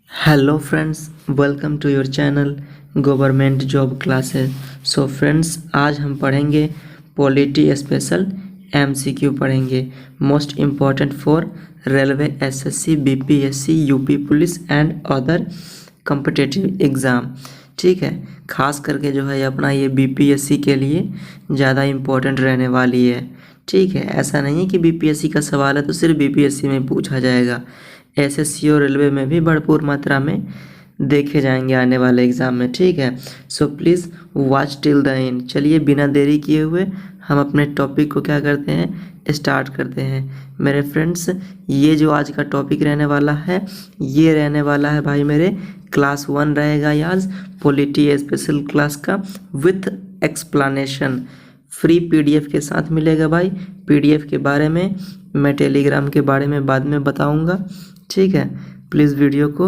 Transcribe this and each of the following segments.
Hello friends, welcome to your channel government job classes. So friends, आज हम पढ़ेंगे polity special MCQ पढ़ेंगे, most important for railway, SSC, BPSC, UP police and other competitive exam. ठीक है, खास करके जो है अपना ये बीपीएससी के लिए ज़्यादा इम्पोर्टेंट रहने वाली है। ठीक है, ऐसा नहीं है कि बीपीएससी का सवाल है तो सिर्फ बीपीएससी में पूछा जाएगा, एसएससी और रेलवे में भी भरपूर मात्रा में देखे जाएंगे आने वाले एग्ज़ाम में। ठीक है, so please watch till the end. चलिए बिना देरी किए हुए हम अपने टॉपिक को क्या करते हैं, स्टार्ट करते हैं। मेरे फ्रेंड्स, ये जो आज का टॉपिक रहने वाला है, ये रहने वाला है भाई मेरे क्लास 1 रहेगा आज, पॉलिटी स्पेशल क्लास का विथ एक्सप्लेनेशन। फ्री पीडीएफ के साथ मिलेगा भाई। पीडीएफ के बारे में मैं टेलीग्राम के बारे में बाद में बताऊंगा। ठीक है, प्लीज़ वीडियो को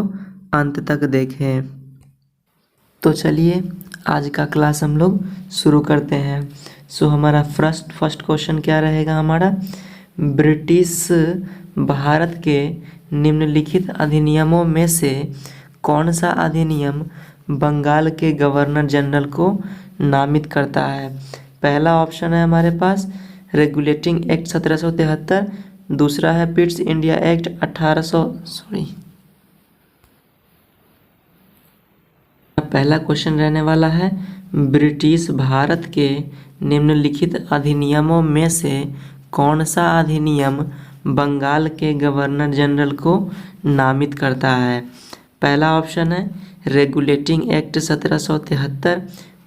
अंत तक देखें। तो चलिए आज का क्लास हम लोग शुरू करते हैं। सो हमारा फर्स्ट क्वेश्चन क्या रहेगा हमारा, ब्रिटिश भारत के निम्नलिखित अधिनियमों में से कौन सा अधिनियम बंगाल के गवर्नर जनरल को नामित करता है। पहला ऑप्शन है हमारे पास रेगुलेटिंग एक्ट 1773, दूसरा है पिट्स इंडिया एक्ट 1800। पहला क्वेश्चन रहने वाला है, ब्रिटिश भारत के निम्नलिखित अधिनियमों में से कौन सा अधिनियम बंगाल के गवर्नर जनरल को नामित करता है। पहला ऑप्शन है regulating act 1773,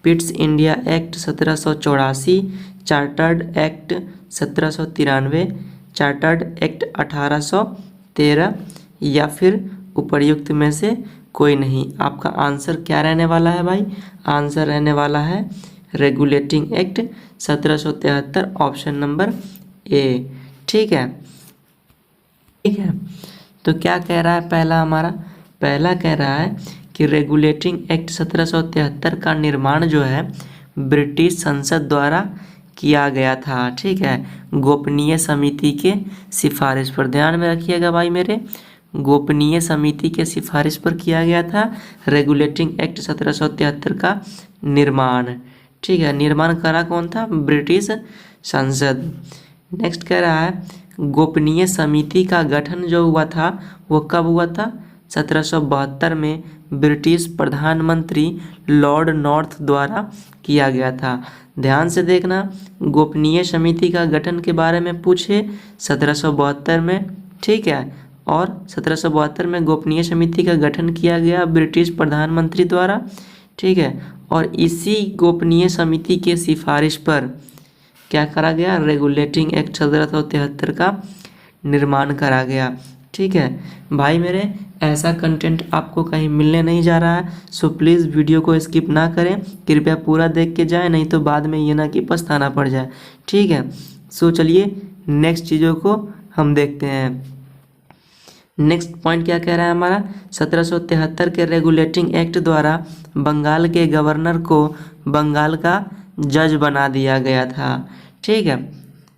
Pitt's India act 1784, chartered act 1793, chartered act 1813 या फिर उपर्युक्त में से कोई नहीं। आपका आंसर क्या रहने वाला है भाई, आंसर रहने वाला है regulating act 1773, option number A. ठीक है, ठीक है। तो क्या कह रहा है पहला हमारा, पहला कह रहा है कि रेगुलेटिंग एक्ट 1773 का निर्माण जो है ब्रिटिश संसद द्वारा किया गया था। ठीक है, गोपनीय समिति के सिफारिश पर, ध्यान में रखिएगा भाई मेरे, गोपनीय समिति के सिफारिश पर किया गया था रेगुलेटिंग एक्ट 1773 का निर्माण। ठीक है, निर्माण करा कौन था, ब्रिटिश संसद। नेक्स्ट कह रहा है गोपनीय समिति का गठन जो हुआ था वो कब हुआ था, 1772 में ब्रिटिश प्रधानमंत्री लॉर्ड नॉर्थ द्वारा किया गया था। ध्यान से देखना, गोपनीय समिति का गठन के बारे में पूछे 1772 में। ठीक है, और 1772 में गोपनीय समिति का गठन किया गया ब्रिटिश प्रधानमंत्री द्वारा। ठीक है, और इसी गोपनीय समिति के सिफारिश पर क्या करा गया, रेगुलेटिंग एक्ट 1773 का निर्माण करा गया। ठीक है भाई मेरे, ऐसा कंटेंट आपको कहीं मिलने नहीं जा रहा है, सो प्लीज़ वीडियो को स्किप ना करें, कृपया पूरा देख के जाएं, नहीं तो बाद में ये ना कि पछताना पड़ जाए। ठीक है, सो चलिए नेक्स्ट चीज़ों को हम देखते हैं। नेक्स्ट पॉइंट क्या कह रहा है हमारा, 1773 के रेगुलेटिंग एक्ट द्वारा बंगाल के गवर्नर को बंगाल का जज बना दिया गया था। ठीक है,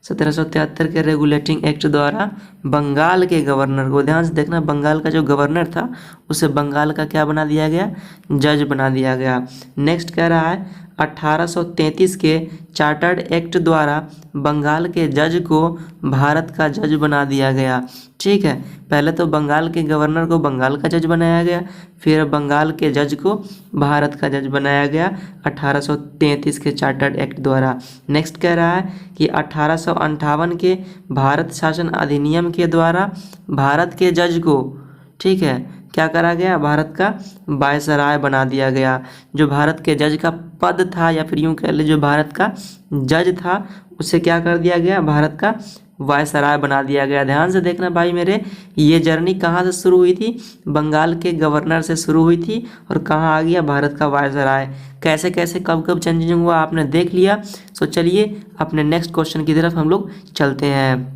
1773 के रेगुलेटिंग एक्ट द्वारा बंगाल के गवर्नर को, ध्यान से देखना, बंगाल का जो गवर्नर था उसे बंगाल का क्या बना दिया गया, जज बना दिया गया। नेक्स्ट कह रहा है 1833 के चार्टर्ड एक्ट द्वारा बंगाल के जज को भारत का जज बना दिया गया। ठीक है, पहले तो बंगाल के गवर्नर को बंगाल का जज बनाया गया, फिर बंगाल के जज को भारत का जज बनाया गया 1833 के चार्टर्ड एक्ट द्वारा। नेक्स्ट कह रहा है कि 1858 के भारत शासन अधिनियम के द्वारा भारत के जज को, ठीक है, क्या करा गया, भारत का वायसराय बना दिया गया। जो भारत के जज का पद था, या फिर यूँ कह ले जो भारत का जज था उसे क्या कर दिया गया, भारत का वायसराय बना दिया गया। ध्यान से देखना भाई मेरे, ये जर्नी कहाँ से शुरू हुई थी, बंगाल के गवर्नर से शुरू हुई थी और कहाँ आ गया, भारत का वायसराय। कैसे कैसे कब कब चेंजिंग हुआ आपने देख लिया। सो चलिए अपने नेक्स्ट क्वेश्चन की तरफ हम लोग चलते हैं।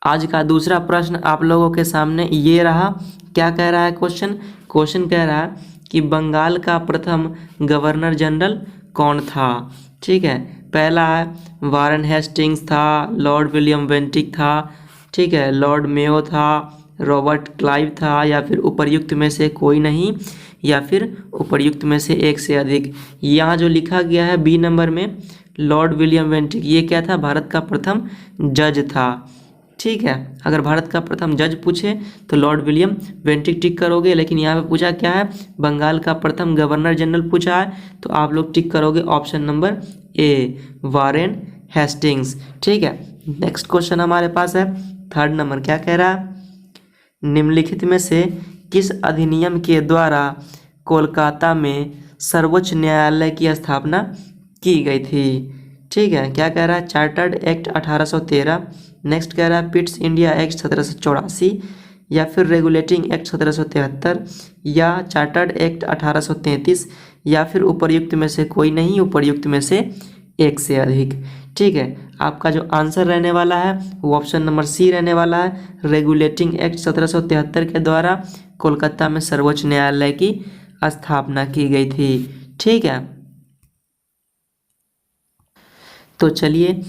आज का दूसरा प्रश्न आप लोगों के सामने ये रहा। क्या कह रहा है क्वेश्चन, क्वेश्चन कह रहा है कि बंगाल का प्रथम गवर्नर जनरल कौन था। ठीक है, पहला है वारेन हेस्टिंग्स था, लॉर्ड विलियम बेंटिक था, ठीक है, लॉर्ड मेयो था, रॉबर्ट क्लाइव था, या फिर उपर्युक्त में से कोई नहीं, या फिर उपर्युक्त में से एक से अधिक। यहाँ जो लिखा गया है बी नंबर में लॉर्ड विलियम बेंटिक, ये क्या था? भारत का प्रथम जज था। ठीक है, अगर भारत का प्रथम जज पूछे तो लॉर्ड विलियम बेंटिक टिक करोगे, लेकिन यहाँ पे पूछा क्या है? बंगाल का प्रथम गवर्नर जनरल पूछा है, तो आप लोग टिक करोगे option number A, Warren Hastings. ठीक है, नेक्स्ट क्वेश्चन हमारे पास है 3rd नंबर। क्या कह रहा है? निम्नलिखित में से किस अधिनियम के द्वारा कोलकाता में सर्वोच्च न्यायालय की स्थापना की गई थी? ठीक है, क्या कह रहा है? चार्टर्ड एक्ट 1813, नेक्स्ट कह रहा है पिट्स इंडिया एक्ट 1784, या फिर रेगुलेटिंग एक्ट 1773, या चार्टर्ड एक्ट 1833, या फिर उपर्युक्त में से कोई नहीं, उपर्युक्त में से एक से अधिक। ठीक है, आपका जो आंसर रहने वाला है वो ऑप्शन नंबर सी रहने वाला है, रेगुलेटिंग एक्ट 1773 के द्वारा कोलकाता में सर्वोच्च न्यायालय की स्थापना की गई थी। ठीक है, तो चलिए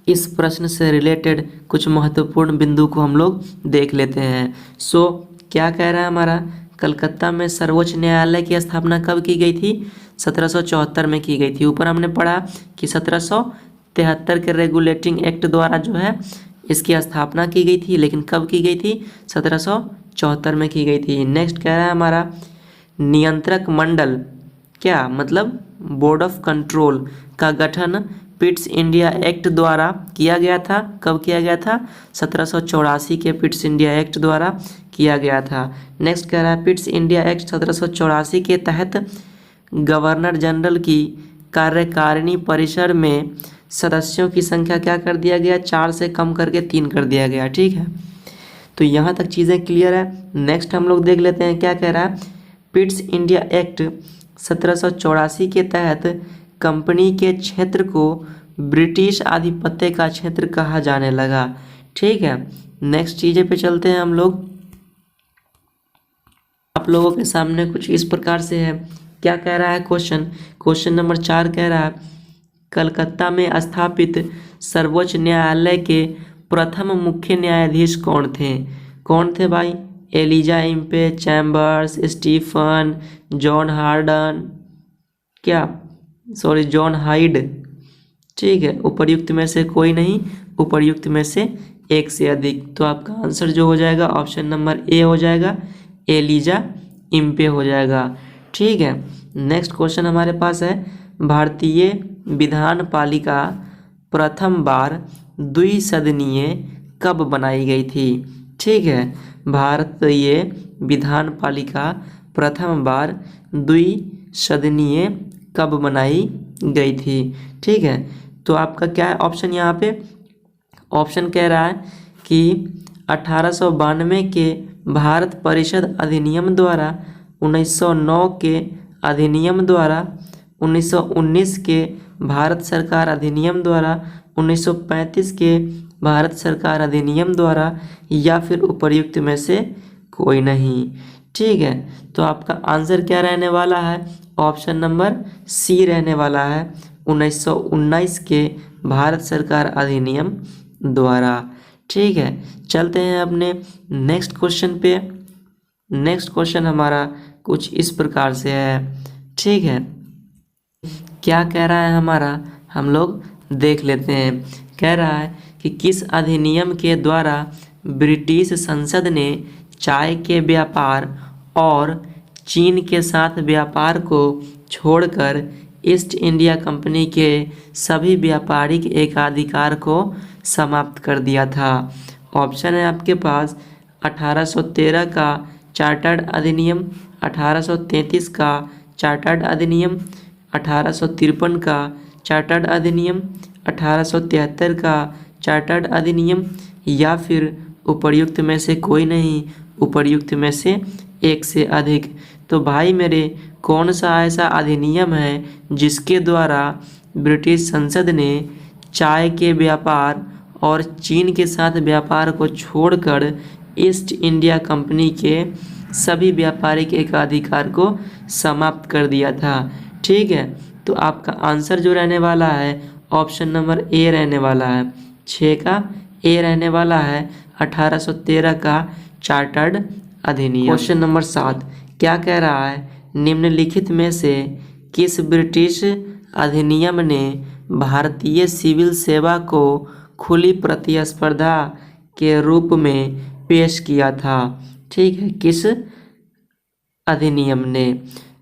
इस प्रश्न से रिलेटेड कुछ महत्वपूर्ण बिंदु को हम लोग देख लेते हैं। क्या कह रहा है हमारा? कलकत्ता में सर्वोच्च न्यायालय की स्थापना कब की गई थी? 1774 में की गई थी। ऊपर हमने पढ़ा कि 1773 के रेगुलेटिंग एक्ट द्वारा जो है इसकी स्थापना की गई थी, लेकिन कब की गई थी? 1774 में की गई थी। नेक्स्ट कह रहा है हमारा नियंत्रक मंडल, क्या मतलब बोर्ड ऑफ कंट्रोल का गठन पिट्स इंडिया एक्ट द्वारा किया गया था। कब किया गया था? 1784 के पिट्स इंडिया एक्ट द्वारा किया गया था। नेक्स्ट कह रहा है पिट्स इंडिया एक्ट 1784 के तहत गवर्नर जनरल की कार्यकारिणी परिसर में सदस्यों की संख्या क्या कर दिया गया? 4 से कम करके 3 कर दिया गया। ठीक है, तो यहाँ तक चीज़ें क्लियर है। नेक्स्ट हम लोग देख लेते हैं क्या कह रहा है। पिट्स इंडिया एक्ट 1784 के तहत कंपनी के क्षेत्र को ब्रिटिश आधिपत्य का क्षेत्र कहा जाने लगा। ठीक है, नेक्स्ट चीज़ें पे चलते हैं हम लोग। आप लोगों के सामने कुछ इस प्रकार से है। क्या कह रहा है क्वेश्चन नंबर 4 कह रहा है कलकत्ता में स्थापित सर्वोच्च न्यायालय के प्रथम मुख्य न्यायाधीश कौन थे? कौन थे भाई? Elijah Impey, Chambers, Stephen, John John Hyde. ठीक है, उपर्युक्त में से कोई नहीं, उपर्युक्त में से एक से अधिक। तो आपका आंसर जो हो जाएगा ऑप्शन नंबर ए हो जाएगा, एलिजा इम्पे हो जाएगा। ठीक है, नेक्स्ट क्वेश्चन हमारे पास है भारतीय विधान पालिका प्रथम बार द्विसदनीय कब बनाई गई थी? ठीक है, भारतीय विधान पालिका प्रथम बार द्विसदनीय कब बनाई गई थी? ठीक है, तो आपका क्या है ऑप्शन? यहाँ पे ऑप्शन कह रहा है कि 1892 के भारत परिषद अधिनियम द्वारा, 1909 के अधिनियम द्वारा, 1919 के भारत सरकार अधिनियम द्वारा, 1935 के भारत सरकार अधिनियम द्वारा, या फिर उपर्युक्त में से कोई नहीं। ठीक है, तो आपका आंसर क्या रहने वाला है? ऑप्शन नंबर सी रहने वाला है, 1919 के भारत सरकार अधिनियम द्वारा। ठीक है, चलते हैं अपने नेक्स्ट क्वेश्चन पे। नेक्स्ट क्वेश्चन हमारा कुछ इस प्रकार से है। ठीक है, क्या कह रहा है हमारा, हम लोग देख लेते हैं। कह रहा है कि किस अधिनियम के द्वारा ब्रिटिश संसद ने चाय के व्यापार और चीन के साथ व्यापार को छोड़कर ईस्ट इंडिया कंपनी के सभी व्यापारिक एकाधिकार को समाप्त कर दिया था? ऑप्शन है आपके पास 1813 का चार्टर्ड अधिनियम, 1833 का चार्टर्ड अधिनियम, 1853 का चार्टर्ड अधिनियम, 1873 का चार्टर्ड अधिनियम, या फिर उपर्युक्त में से कोई नहीं, उपर्युक्त में से एक से अधिक। तो भाई मेरे कौन सा ऐसा अधिनियम है जिसके द्वारा ब्रिटिश संसद ने चाय के व्यापार और चीन के साथ व्यापार को छोड़कर ईस्ट इंडिया कंपनी के सभी व्यापारिक एकाधिकार को समाप्त कर दिया था? ठीक है, तो आपका आंसर जो रहने वाला है ऑप्शन नंबर ए रहने वाला है, 6 का ए रहने वाला है, 1813 का चार्टर्ड अधिनियम। क्वेश्चन नंबर 7 क्या कह रहा है, निम्नलिखित में से किस ब्रिटिश अधिनियम ने भारतीय सिविल सेवा को खुली प्रतिस्पर्धा के रूप में पेश किया था। ठीक है, किस अधिनियम ने?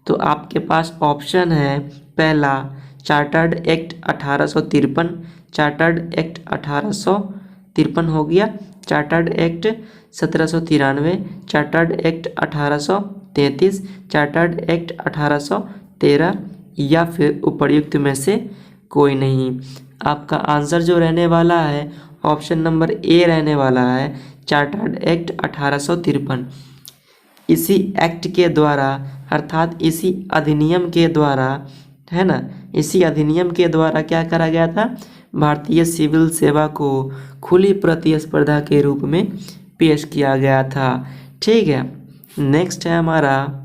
तो आपके पास ऑप्शन है, पहला चार्टर्ड एक्ट 1853, चार्टर्ड एक्ट 1853 हो गया, chartered act 1793, chartered act 1833, chartered act 1813 या फिर उपर्युक्त में से कोई नहीं। आपका आंसर जो रहने वाला है ऑप्शन नंबर ए रहने वाला है, चार्टर्ड एक्ट 1853। इसी एक्ट के द्वारा अर्थात इसी अधिनियम के द्वारा, है ना, इसी अधिनियम के द्वारा क्या करा गया था, भारतीय सिविल सेवा को खुली प्रतिस्पर्धा के रूप में पेश किया गया था। ठीक है, नेक्स्ट है हमारा,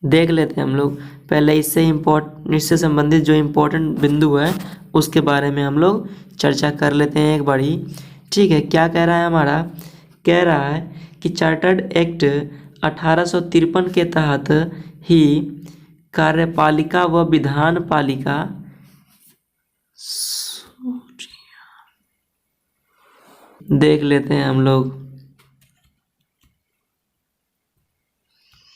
देख लेते हैं हम लोग पहले इससे संबंधित जो इम्पोर्टेंट बिंदु है उसके बारे में हम लोग चर्चा कर लेते हैं एक बारी। ठीक है, क्या कह रहा है हमारा, कह रहा है कि चार्टर्ड एक्ट 1853 के तहत ही कार्यपालिका व विधान पालिका देख लेते हैं हम लोग,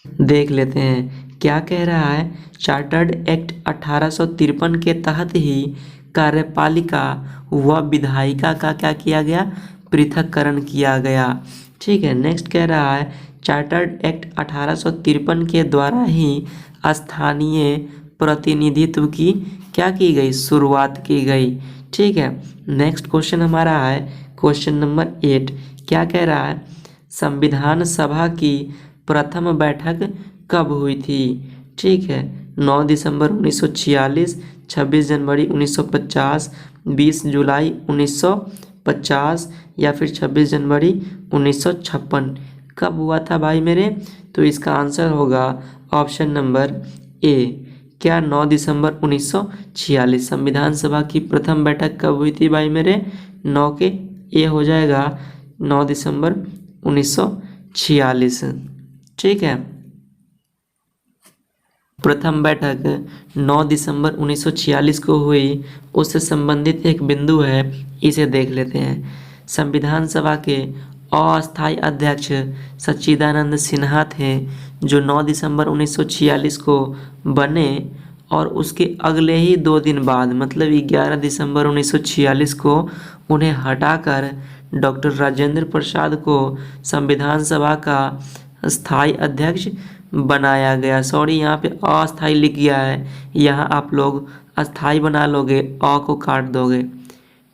देख लेते हैं क्या कह रहा है। चार्टर्ड एक्ट 1853 के तहत ही कार्यपालिका व विधायिका का क्या किया गया, पृथक्करण किया गया। ठीक है, नेक्स्ट कह रहा है चार्टर्ड एक्ट 1853 के द्वारा ही स्थानीय प्रतिनिधित्व की क्या की गई, शुरुआत की गई। ठीक है, नेक्स्ट क्वेश्चन हमारा है क्वेश्चन नंबर 8 क्या कह रहा है, संविधान सभा की प्रथम बैठक कब हुई थी। ठीक है, 9 दिसंबर 1946, 26 जनवरी 1950, 20 जुलाई 1950 या फिर 26 जनवरी 1956। कब हुआ था भाई मेरे? तो इसका आंसर होगा ऑप्शन नंबर ए, क्या 9 दिसंबर 1946। संविधान सभा की प्रथम बैठक कब हुई थी भाई मेरे? 9 के ए हो जाएगा 9 दिसंबर 1946। ठीक है, प्रथम बैठक 9 दिसंबर 1946 को हुई, उससे संबंधित एक बिंदु है, इसे देख लेते हैं। संविधान सभा के अस्थायी अध्यक्ष सच्चिदानंद सिन्हा थे, जो 9 दिसंबर 1946 को बने और उसके अगले ही 2 दिन बाद मतलब 11 दिसंबर 1946 को उन्हें हटाकर डॉक्टर राजेंद्र प्रसाद को संविधान सभा का स्थायी अध्यक्ष बनाया गया। सॉरी, यहाँ पे अस्थायी लिख गया है, यहाँ आप लोग अस्थायी बना लोगे, अ को काट दोगे।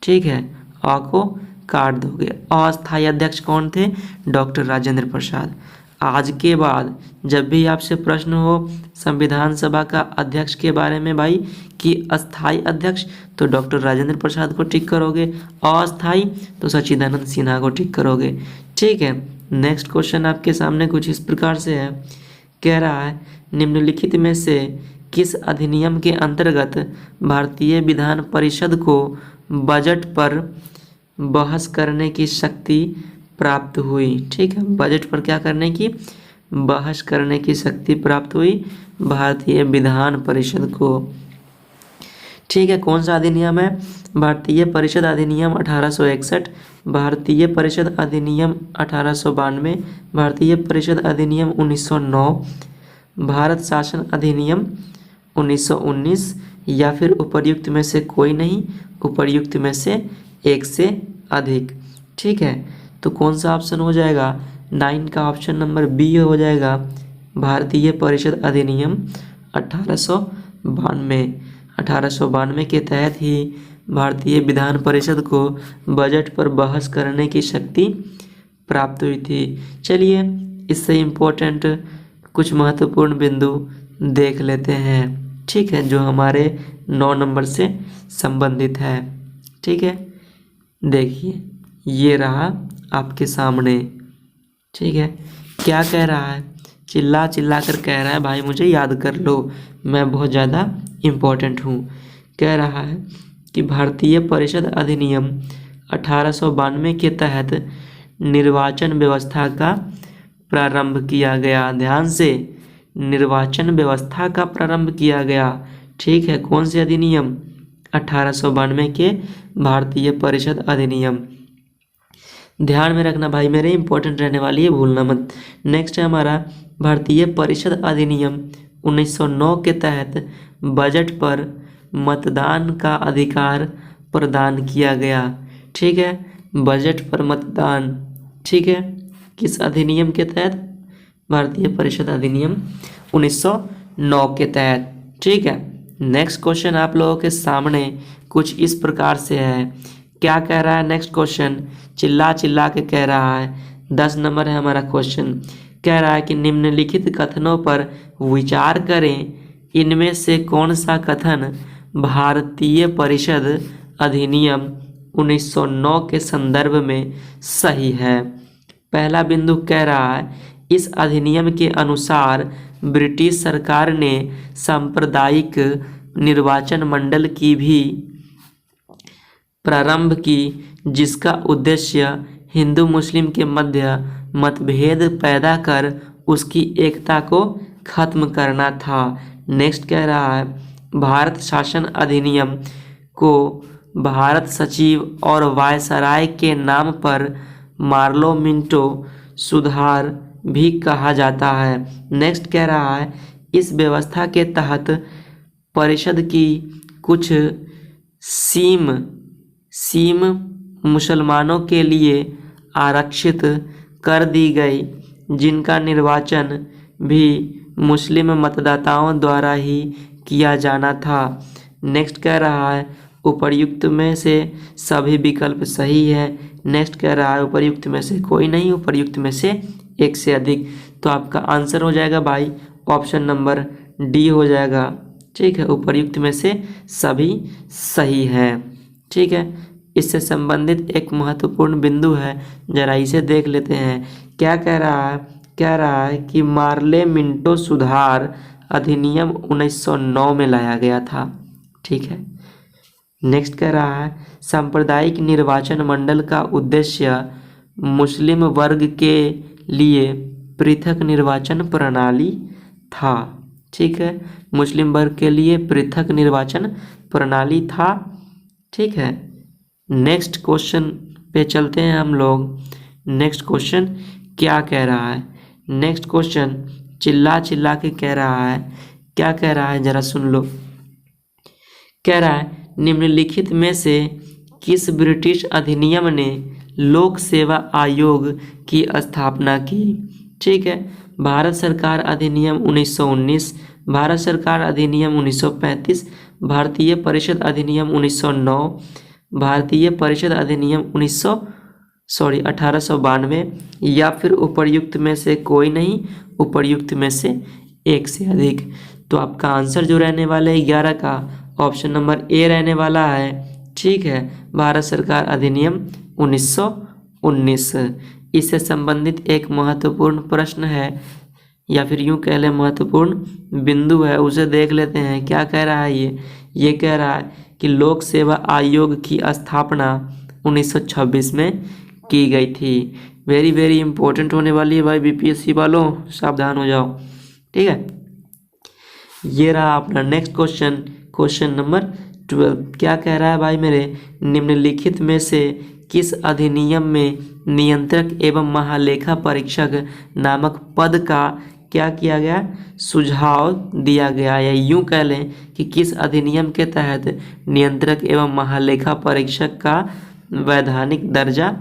ठीक है, अ को काट दोगे। अस्थायी अध्यक्ष कौन थे? डॉक्टर राजेंद्र प्रसाद। आज के बाद जब भी आपसे प्रश्न हो संविधान सभा का अध्यक्ष के बारे में भाई कि अस्थायी अध्यक्ष, तो डॉक्टर राजेंद्र प्रसाद को टिक करोगे, अस्थायी तो सच्चिदानंद सिन्हा को टिक करोगे। ठीक है, नेक्स्ट क्वेश्चन आपके सामने कुछ इस प्रकार से है, कह रहा है निम्नलिखित में से किस अधिनियम के अंतर्गत भारतीय विधान परिषद को बजट पर बहस करने की शक्ति प्राप्त हुई। ठीक है, बजट पर क्या करने की, बहस करने की शक्ति प्राप्त हुई भारतीय विधान परिषद को। ठीक है, कौन सा अधिनियम है? भारतीय परिषद अधिनियम 1861, भारतीय परिषद अधिनियम 1892, भारतीय परिषद अधिनियम 1909, भारत शासन अधिनियम 1919 या फिर उपर्युक्त में से कोई नहीं, उपर्युक्त में से एक से अधिक। ठीक है, तो कौन सा ऑप्शन हो जाएगा? 9 का ऑप्शन नंबर बी हो जाएगा, भारतीय परिषद अधिनियम 1892 के तहत ही भारतीय विधान परिषद को बजट पर बहस करने की शक्ति प्राप्त हुई थी। चलिए, इससे इम्पोर्टेंट कुछ महत्वपूर्ण बिंदु देख लेते हैं। ठीक है, जो हमारे 9 नंबर से संबंधित है। ठीक है, देखिए ये रहा आपके सामने। ठीक है, क्या कह रहा है? चिल्ला चिल्ला कर कह रहा है भाई मुझे याद कर लो, मैं बहुत ज़्यादा इम्पोर्टेंट हूँ। कह रहा है कि भारतीय परिषद अधिनियम 1892 के तहत निर्वाचन व्यवस्था का प्रारंभ किया गया? ध्यान से, निर्वाचन व्यवस्था का प्रारंभ किया गया। ठीक है, कौन से अधिनियम? 1892 के भारतीय परिषद अधिनियम। ध्यान में रखना भाई मेरे, इंपॉर्टेंट रहने वाली है, भूलना मत। नेक्स्ट है हमारा भारतीय परिषद अधिनियम 1909 के तहत बजट पर मतदान का अधिकार प्रदान किया गया। ठीक है, बजट पर मतदान, ठीक है, किस अधिनियम के तहत? भारतीय परिषद अधिनियम 1909 के तहत। ठीक है, नेक्स्ट क्वेश्चन आप लोगों के सामने कुछ इस प्रकार से है। क्या कह रहा है नेक्स्ट क्वेश्चन? चिल्ला चिल्ला के कह रहा है। 10 नंबर है हमारा क्वेश्चन। कह रहा है कि निम्नलिखित कथनों पर विचार करें, इनमें से कौन सा कथन भारतीय परिषद अधिनियम 1909 के संदर्भ में सही है? पहला बिंदु कह रहा है इस अधिनियम के अनुसार ब्रिटिश सरकार ने सांप्रदायिक निर्वाचन मंडल की भी प्रारंभ की, जिसका उद्देश्य हिंदू मुस्लिम के मध्य मतभेद पैदा कर उसकी एकता को खत्म करना था। नेक्स्ट कह रहा है भारत शासन अधिनियम को भारत सचिव और वायसराय के नाम पर मार्लो मिंटो सुधार भी कहा जाता है। नेक्स्ट कह रहा है इस व्यवस्था के तहत परिषद की कुछ सीम मुसलमानों के लिए आरक्षित कर दी गई, जिनका निर्वाचन भी मुस्लिम मतदाताओं द्वारा ही किया जाना था। नेक्स्ट कह रहा है उपर्युक्त में से सभी विकल्प सही है। नेक्स्ट कह रहा है उपर्युक्त में से कोई नहीं, उपर्युक्त में से एक से अधिक। तो आपका आंसर हो जाएगा भाई ऑप्शन नंबर डी हो जाएगा। ठीक है, उपर्युक्त में से सभी सही है। ठीक है, इससे संबंधित एक महत्वपूर्ण बिंदु है, जरा इसे देख लेते हैं। क्या कह रहा है? कह रहा है कि मार्ले मिंटो सुधार अधिनियम 1909 में लाया गया था। ठीक है, नेक्स्ट कह रहा है सांप्रदायिक निर्वाचन मंडल का उद्देश्य मुस्लिम वर्ग के लिए पृथक निर्वाचन प्रणाली था। ठीक है, मुस्लिम वर्ग के लिए पृथक निर्वाचन प्रणाली था। ठीक है, नेक्स्ट क्वेश्चन पे चलते हैं हम लोग। नेक्स्ट क्वेश्चन क्या कह रहा है? नेक्स्ट क्वेश्चन चिल्ला चिल्ला के कह रहा है। क्या कह रहा है जरा सुन लो। कह रहा है निम्नलिखित में से किस ब्रिटिश अधिनियम ने लोक सेवा आयोग की स्थापना की? ठीक है, भारत सरकार अधिनियम 1919, भारत सरकार अधिनियम 1935, भारतीय परिषद अधिनियम 1909, भारतीय परिषद अधिनियम 1892 या फिर उपर्युक्त में से कोई नहीं, उपर्युक्त में से एक से अधिक। तो आपका आंसर जो रहने वाला है 11 का ऑप्शन नंबर ए रहने वाला है। ठीक है, भारत सरकार अधिनियम 1919। इससे संबंधित एक महत्वपूर्ण प्रश्न है या फिर यूं कह लें महत्वपूर्ण बिंदु है, उसे देख लेते हैं। क्या कह रहा है ये कह रहा है कि लोक सेवा आयोग की स्थापना 1926 में की गई थी। वेरी वेरी इंपॉर्टेंट होने वाली है भाई, बीपीएससी वालों सावधान हो जाओ। ठीक है, ये रहा अपना नेक्स्ट क्वेश्चन, क्वेश्चन नंबर 12। क्या कह रहा है भाई मेरे? निम्नलिखित में से किस अधिनियम में नियंत्रक एवं महालेखा परीक्षक नामक पद का क्या किया गया? सुझाव दिया गया, या यूं कह लें कि किस अधिनियम के तहत नियंत्रक एवं महालेखा परीक्षक का वैधानिक दर्जा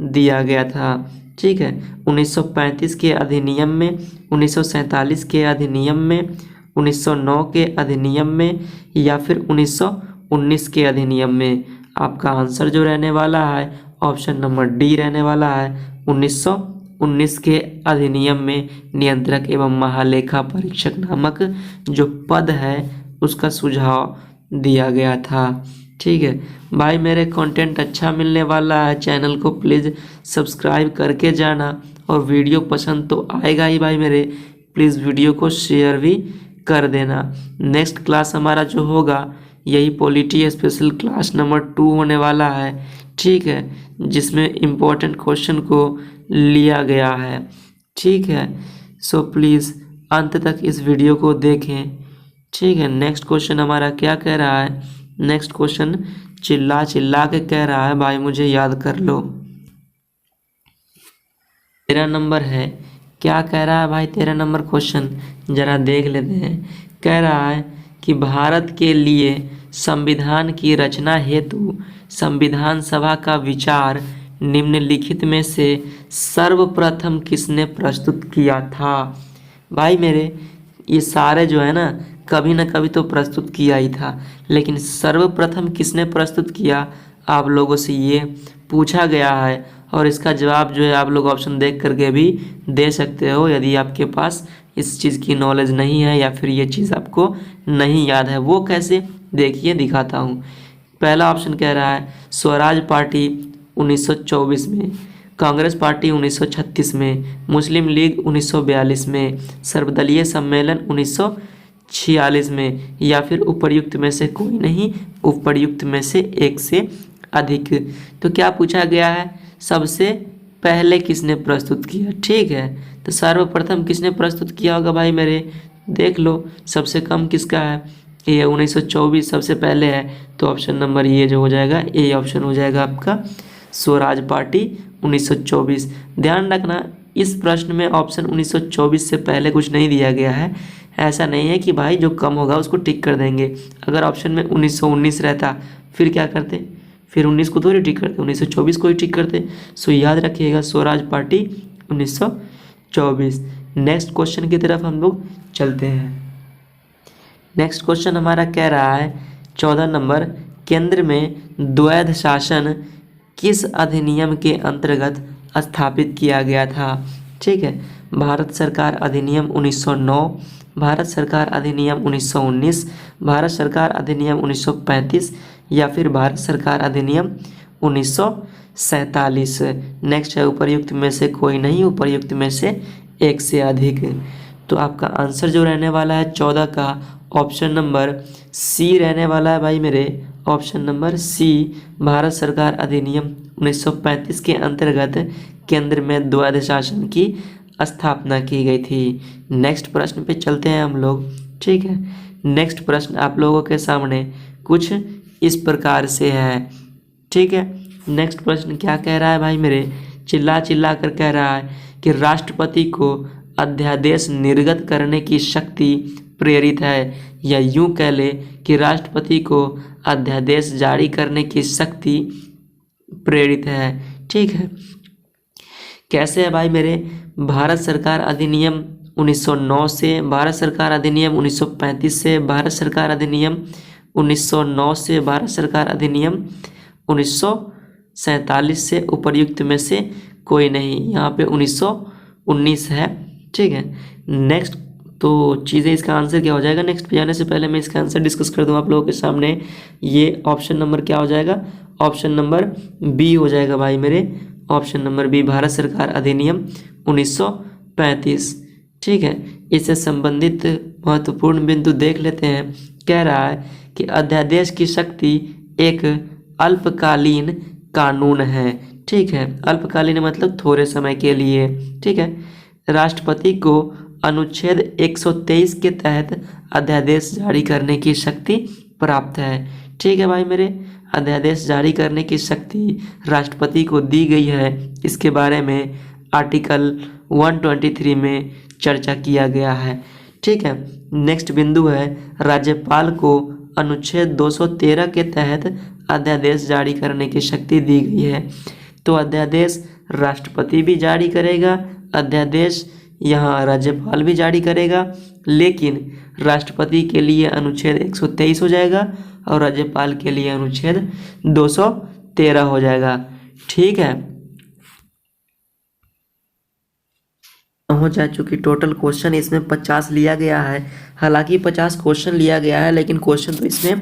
दिया गया था। ठीक है, 1935 के अधिनियम में, 1947 के अधिनियम में, 1909 के अधिनियम में या फिर 1919 के अधिनियम में। आपका आंसर जो रहने वाला है ऑप्शन नंबर डी रहने वाला है। 1919 के अधिनियम में नियंत्रक एवं महालेखा परीक्षक नामक जो पद है उसका सुझाव दिया गया था। ठीक है भाई, मेरे कंटेंट अच्छा मिलने वाला है, चैनल को प्लीज़ सब्सक्राइब करके जाना, और वीडियो पसंद तो आएगा ही भाई मेरे, प्लीज़ वीडियो को शेयर भी कर देना। नेक्स्ट क्लास हमारा जो होगा यही पॉलिटी स्पेशल क्लास नंबर 2 होने वाला है। ठीक है, जिसमें इम्पोर्टेंट क्वेश्चन को लिया गया है। ठीक है, सो प्लीज़ अंत तक इस वीडियो को देखें। ठीक है, नेक्स्ट क्वेश्चन हमारा क्या कह रहा है? नेक्स्ट क्वेश्चन चिल्ला चिल्ला के कह रहा है भाई मुझे याद कर लो। 13 नंबर है। क्या कह रहा है भाई 13 नंबर क्वेश्चन? जरा देख लेते हैं। कह रहा है कि भारत के लिए संविधान की रचना हेतु संविधान सभा का विचार निम्नलिखित में से सर्वप्रथम किसने प्रस्तुत किया था? भाई मेरे ये सारे जो है ना कभी ना कभी तो प्रस्तुत किया ही था, लेकिन सर्वप्रथम किसने प्रस्तुत किया आप लोगों से ये पूछा गया है। और इसका जवाब जो है आप लोग ऑप्शन देख करके भी दे सकते हो यदि आपके पास इस चीज़ की नॉलेज नहीं है या फिर ये चीज़ आपको नहीं याद है। वो कैसे, देखिए दिखाता हूँ। पहला ऑप्शन कह रहा है स्वराज पार्टी 1924 में, कांग्रेस पार्टी 1936 में, मुस्लिम लीग 1942 में, सर्वदलीय सम्मेलन 1946 में, या फिर उपर्युक्त में से कोई नहीं, उपर्युक्त में से एक से अधिक। तो क्या पूछा गया है? सबसे पहले किसने प्रस्तुत किया? ठीक है, तो सर्वप्रथम किसने प्रस्तुत किया होगा भाई मेरे? देख लो, सबसे कम किसका है? ये 1924 सबसे पहले है, तो ऑप्शन नंबर ये जो हो जाएगा ए ऑप्शन हो जाएगा आपका स्वराज पार्टी 1924। ध्यान रखना इस प्रश्न में ऑप्शन 1924 से पहले कुछ नहीं दिया गया है। ऐसा नहीं है कि भाई जो कम होगा उसको टिक कर देंगे। अगर ऑप्शन में 1919 रहता फिर क्या करते? फिर 19 को थोड़ी टिक करते, 1924 को ही टिक करते। सो याद रखिएगा स्वराज पार्टी 1924। नेक्स्ट क्वेश्चन की तरफ हम लोग चलते हैं। नेक्स्ट क्वेश्चन हमारा कह रहा है 14 नंबर, केंद्र में द्वैध शासन किस अधिनियम के अंतर्गत स्थापित किया गया था? ठीक है, भारत सरकार अधिनियम 1909, भारत सरकार अधिनियम 1919, भारत सरकार अधिनियम 1935, या फिर भारत सरकार अधिनियम 1947। नेक्स्ट है उपर्युक्त में से कोई नहीं, उपर्युक्त में से एक से अधिक। तो आपका आंसर जो रहने वाला है 14 का ऑप्शन नंबर सी रहने वाला है भाई मेरे। ऑप्शन नंबर सी, भारत सरकार अधिनियम 1935 के अंतर्गत केंद्र में द्वैध शासन की स्थापना की गई थी। नेक्स्ट प्रश्न पे चलते हैं हम लोग। ठीक है, नेक्स्ट प्रश्न आप लोगों के सामने कुछ इस प्रकार से है। ठीक है, नेक्स्ट प्रश्न क्या कह रहा है भाई मेरे? चिल्ला चिल्ला कर कह रहा है कि राष्ट्रपति को अध्यादेश निर्गत करने की शक्ति प्रेरित है, या यूं कह ले कि राष्ट्रपति को अध्यादेश जारी करने की शक्ति प्रेरित है। ठीक है, कैसे है भाई मेरे? भारत सरकार अधिनियम 1909 से, भारत सरकार अधिनियम 1935 से, भारत सरकार अधिनियम 1909 से, भारत सरकार अधिनियम 1947 से, उपर्युक्त में से कोई नहीं। यहाँ पे 1919 है। ठीक है, नेक्स्ट तो चीज़ें इसका आंसर क्या हो जाएगा? नेक्स्ट पे जाने से पहले मैं इसका आंसर डिस्कस कर दूँ आप लोगों के सामने। ये ऑप्शन नंबर क्या हो जाएगा? ऑप्शन नंबर बी हो जाएगा भाई मेरे। ऑप्शन नंबर बी, भारत सरकार अधिनियम 1935। ठीक है, इससे संबंधित महत्वपूर्ण बिंदु देख लेते हैं। कह रहा है कि अध्यादेश की शक्ति एक अल्पकालीन कानून है। ठीक है, अल्पकालीन मतलब थोड़े समय के लिए। ठीक है, राष्ट्रपति को अनुच्छेद 123 के तहत अध्यादेश जारी करने की शक्ति प्राप्त है। ठीक है भाई मेरे, अध्यादेश जारी करने की शक्ति राष्ट्रपति को दी गई है। इसके बारे में आर्टिकल 123 में चर्चा किया गया है। ठीक है, नेक्स्ट बिंदु है राज्यपाल को अनुच्छेद 213 के तहत अध्यादेश जारी करने की शक्ति दी गई है। तो अध्यादेश राष्ट्रपति भी जारी करेगा, अध्यादेश यहाँ राज्यपाल भी जारी करेगा, लेकिन राष्ट्रपति के लिए अनुच्छेद 123 हो जाएगा और राज्यपाल के लिए अनुच्छेद 213 हो जाएगा। ठीक है, हो जा चुकी टोटल क्वेश्चन इसमें 50 लिया गया है। हालांकि 50 क्वेश्चन लिया गया है, लेकिन क्वेश्चन तो इसमें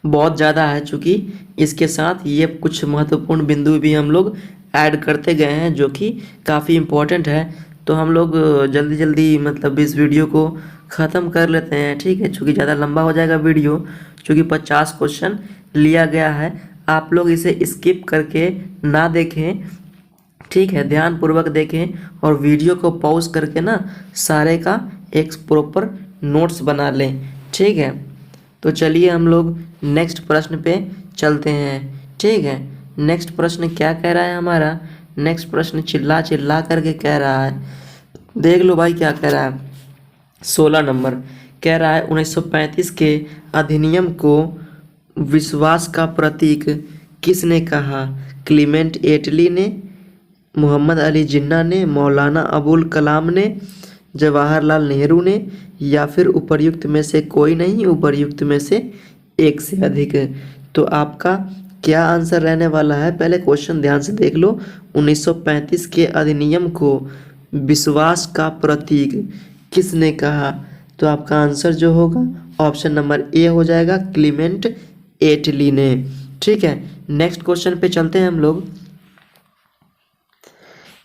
बहुत ज़्यादा है। चूँकि इसके साथ ये कुछ महत्वपूर्ण बिंदु भी हम लोग ऐड करते गए हैं जो कि काफ़ी इम्पोर्टेंट है। तो हम लोग जल्दी जल्दी मतलब इस वीडियो को ख़त्म कर लेते हैं। ठीक है, चूँकि ज़्यादा लंबा हो जाएगा वीडियो, चूँकि 50 क्वेश्चन लिया गया है। आप लोग इसे स्किप करके ना देखें, ठीक है, ध्यानपूर्वक देखें और वीडियो को पॉज करके ना सारे का एक प्रॉपर नोट्स बना लें, ठीक है। तो चलिए हम लोग नेक्स्ट प्रश्न पे चलते हैं, ठीक है। नेक्स्ट प्रश्न क्या कह रहा है हमारा, नेक्स्ट प्रश्न चिल्ला चिल्ला करके कह रहा है, देख लो भाई क्या कह रहा है। 16 नंबर कह रहा है 1935 के अधिनियम को विश्वास का प्रतीक किसने कहा? क्लीमेंट एटली ने, मोहम्मद अली जिन्ना ने, मौलाना अबुल कलाम ने, जवाहरलाल नेहरू ने, या फिर उपर्युक्त में से कोई नहीं, उपर्युक्त में से एक से अधिक। तो आपका क्या आंसर रहने वाला है? पहले क्वेश्चन ध्यान से देख लो। 1935 के अधिनियम को विश्वास का प्रतीक किसने कहा? तो आपका आंसर जो होगा ऑप्शन नंबर ए हो जाएगा, क्लीमेंट एटली ने, ठीक है। नेक्स्ट क्वेश्चन पे चलते हैं हम लोग।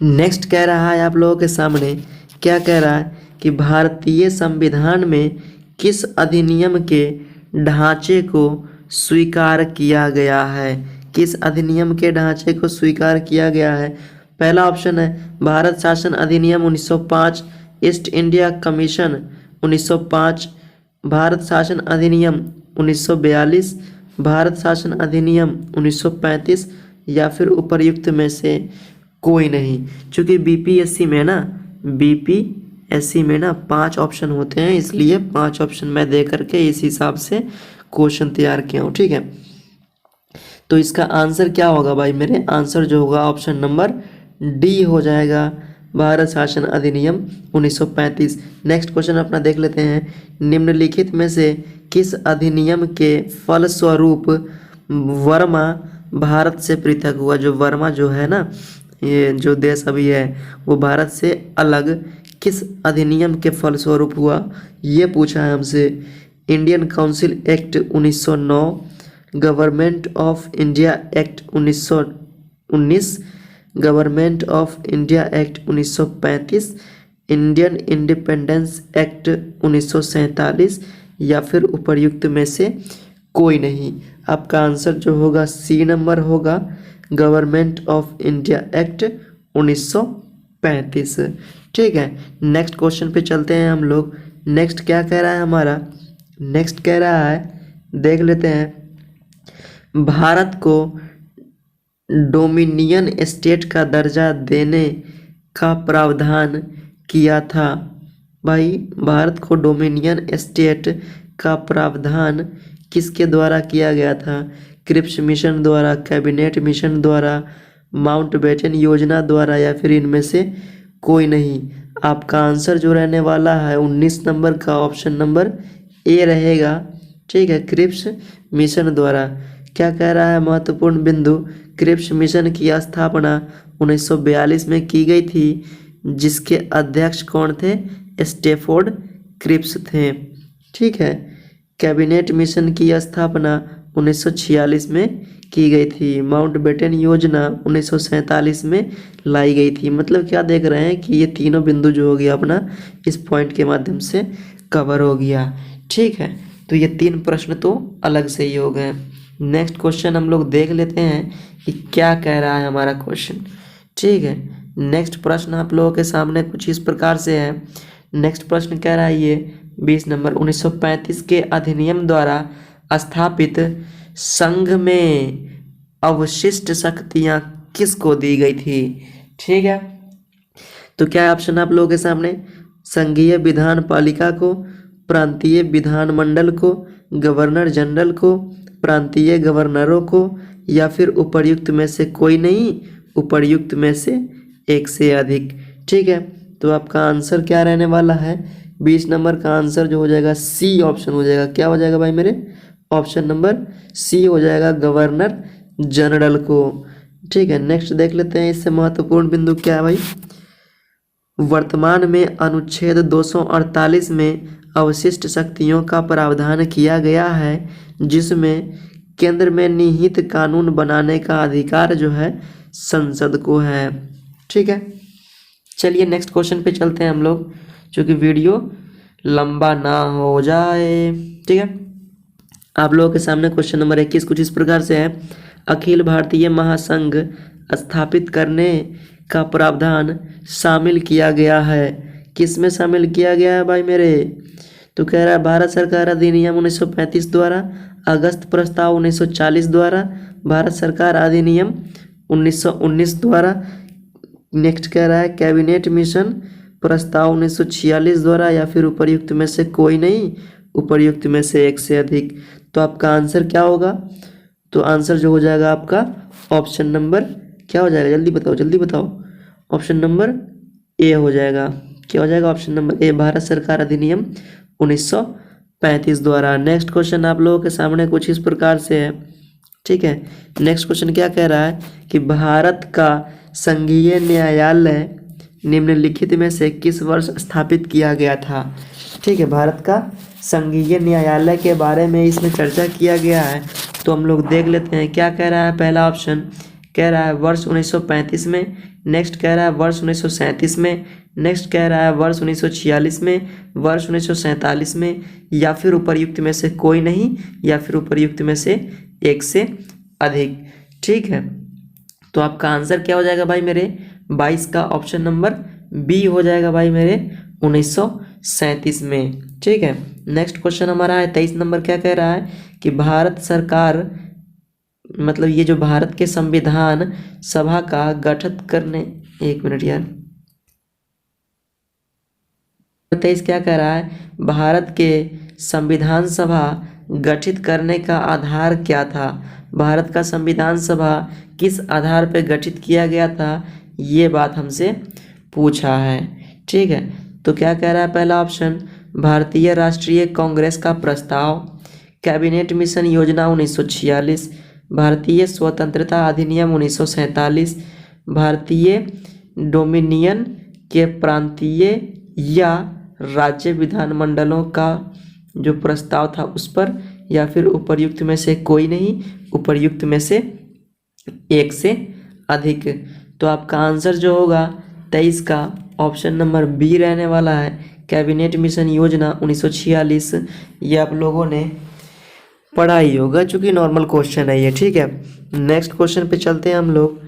नेक्स्ट कह रहा है आप लोगों के सामने, क्या कह रहा है कि भारतीय संविधान में किस अधिनियम के ढांचे को स्वीकार किया गया है? किस अधिनियम के ढांचे को स्वीकार किया गया है? पहला ऑप्शन है भारत शासन अधिनियम 1905, ईस्ट इंडिया कमीशन 1905, भारत शासन अधिनियम 1942, भारत शासन अधिनियम 1935, या फिर उपर्युक्त में से कोई नहीं। चूँकि बीपीएससी में ना 5 ऑप्शन होते हैं, इसलिए 5 ऑप्शन मैं दे करके इस हिसाब से क्वेश्चन तैयार किया हूँ, ठीक है। तो इसका आंसर क्या होगा भाई? मेरे आंसर जो होगा ऑप्शन नंबर डी हो जाएगा, भारत शासन अधिनियम 1935। नेक्स्ट क्वेश्चन अपना देख लेते हैं। निम्नलिखित में से किस अधिनियम के फलस्वरूप वर्मा भारत से पृथक हुआ? जो वर्मा जो है ना, ये जो देश अभी है वो भारत से अलग किस अधिनियम के फलस्वरूप हुआ, ये पूछा है हमसे। Indian council act 1909, government of India act 1919, government of India act 1935, Indian independence act 1947, या फिर उपर्युक्त में से कोई नहीं। आपका आंसर जो होगा सी नंबर होगा, गवर्नमेंट ऑफ इंडिया एक्ट 1935, ठीक है। नेक्स्ट क्वेश्चन पे चलते हैं हम लोग। नेक्स्ट क्या कह रहा है हमारा? नेक्स्ट कह रहा है, देख लेते हैं, भारत को डोमिनियन स्टेट का दर्जा देने का प्रावधान किया था। भाई भारत को डोमिनियन स्टेट का प्रावधान किसके द्वारा किया गया था? क्रिप्स मिशन द्वारा, कैबिनेट मिशन द्वारा, माउंटबेटन योजना द्वारा, या फिर इनमें से कोई नहीं। आपका आंसर जो रहने वाला है 19 नंबर का ऑप्शन नंबर ए रहेगा, ठीक है, क्रिप्स मिशन द्वारा। क्या कह रहा है महत्वपूर्ण बिंदु? क्रिप्स मिशन की स्थापना 1942 में की गई थी, जिसके अध्यक्ष कौन थे? स्टैफोर्ड क्रिप्स थे, ठीक है। कैबिनेट मिशन की स्थापना 1946 में की गई थी। माउंटबेटन योजना 1947 में लाई गई थी। मतलब क्या देख रहे हैं कि ये तीनों बिंदु जो हो गया अपना इस पॉइंट के माध्यम से कवर हो गया, ठीक है। तो ये 3 प्रश्न तो अलग से ही हो गए। नेक्स्ट क्वेश्चन हम लोग देख लेते हैं कि क्या कह रहा है हमारा क्वेश्चन, ठीक है। नेक्स्ट प्रश्न आप लोगों के सामने कुछ इस प्रकार से है। नेक्स्ट प्रश्न कह रहा है ये 20 नंबर, 1935 के अधिनियम द्वारा स्थापित संघ में अवशिष्ट शक्तियां किसको दी गई थी? ठीक है, तो क्या है ऑप्शन आप लोगों के सामने? संघीय विधान पालिका को, प्रांतीय विधानमंडल को, गवर्नर जनरल को, प्रांतीय गवर्नरों को, या फिर उपर्युक्त में से कोई नहीं, उपर्युक्त में से एक से अधिक। ठीक है, तो आपका आंसर क्या रहने वाला है? 20 नंबर का आंसर जो हो जाएगा सी ऑप्शन हो जाएगा। क्या हो जाएगा भाई मेरे? ऑप्शन नंबर सी हो जाएगा, गवर्नर जनरल को। ठीक है, नेक्स्ट देख लेते हैं इससे महत्वपूर्ण बिंदु क्या है भाई। वर्तमान में अनुच्छेद 248 में अवशिष्ट शक्तियों का प्रावधान किया गया है, जिसमें केंद्र में निहित कानून बनाने का अधिकार जो है संसद को है। ठीक है, चलिए नेक्स्ट क्वेश्चन पे चलते हैं हम लोग, क्योंकि वीडियो लंबा ना हो जाए। ठीक है, आप लोगों के सामने क्वेश्चन नंबर 21 कुछ इस प्रकार से है। अखिल भारतीय महासंघ स्थापित करने का प्रावधान शामिल किया गया है। किस में शामिल किया गया है भाई मेरे? तो कह रहा है भारत सरकार अधिनियम 1935 द्वारा, अगस्त प्रस्ताव 1940 द्वारा, भारत सरकार अधिनियम 1919 द्वारा। नेक्स्ट कह रहा है कैबिनेट मिशन प्रस्ताव 1946 द्वारा, या फिर उपर्युक्त में से कोई नहीं, उपर्युक्त में से एक से अधिक। तो आपका आंसर क्या होगा? तो आंसर जो हो जाएगा आपका ऑप्शन नंबर क्या हो जाएगा? जल्दी बताओ जल्दी बताओ। ऑप्शन नंबर ए हो जाएगा। क्या हो जाएगा? ऑप्शन नंबर ए, भारत सरकार अधिनियम 1935 द्वारा। नेक्स्ट क्वेश्चन आप लोगों के सामने कुछ इस प्रकार से है, ठीक है। नेक्स्ट क्वेश्चन क्या कह रहा है कि भारत का संघीय न्यायालय निम्नलिखित में से किस वर्ष स्थापित किया गया था? ठीक है, भारत का संघीय न्यायालय के बारे में इसमें चर्चा किया गया है, तो हम लोग देख लेते हैं क्या कह रहा है। पहला ऑप्शन कह रहा है वर्ष 1935 में, नेक्स्ट कह रहा है वर्ष 1937 में, नेक्स्ट कह रहा है वर्ष 1946 में, वर्ष 1947 में, या फिर उपर्युक्त में से कोई नहीं, या फिर उपर्युक्त में से एक से अधिक। ठीक है, तो आपका आंसर क्या हो जाएगा भाई मेरे? 22 का ऑप्शन नंबर बी हो जाएगा भाई मेरे, 1937 में। ठीक है, नेक्स्ट क्वेश्चन हमारा है 23 नंबर। क्या कह रहा है कि भारत सरकार, मतलब ये जो भारत के संविधान सभा का गठन करने, एक मिनट यार, 23 क्या कह रहा है? भारत के संविधान सभा गठित करने का आधार क्या था? भारत का संविधान सभा किस आधार पर गठित किया गया था, ये बात हमसे पूछा है। ठीक है, तो क्या कह रहा है? पहला ऑप्शन भारतीय राष्ट्रीय कांग्रेस का प्रस्ताव, कैबिनेट मिशन योजना 1946, भारतीय स्वतंत्रता अधिनियम 1947, भारतीय डोमिनियन के प्रांतीय या राज्य विधानमंडलों का जो प्रस्ताव था उस पर, या फिर उपर्युक्त में से कोई नहीं, उपर्युक्त में से एक से अधिक। तो आपका आंसर जो होगा 23 का ऑप्शन नंबर बी रहने वाला है, कैबिनेट मिशन योजना 1946। ये आप लोगों ने पढ़ा ही होगा, चूंकि नॉर्मल क्वेश्चन है ये। ठीक है, नेक्स्ट क्वेश्चन पे चलते हैं हम लोग।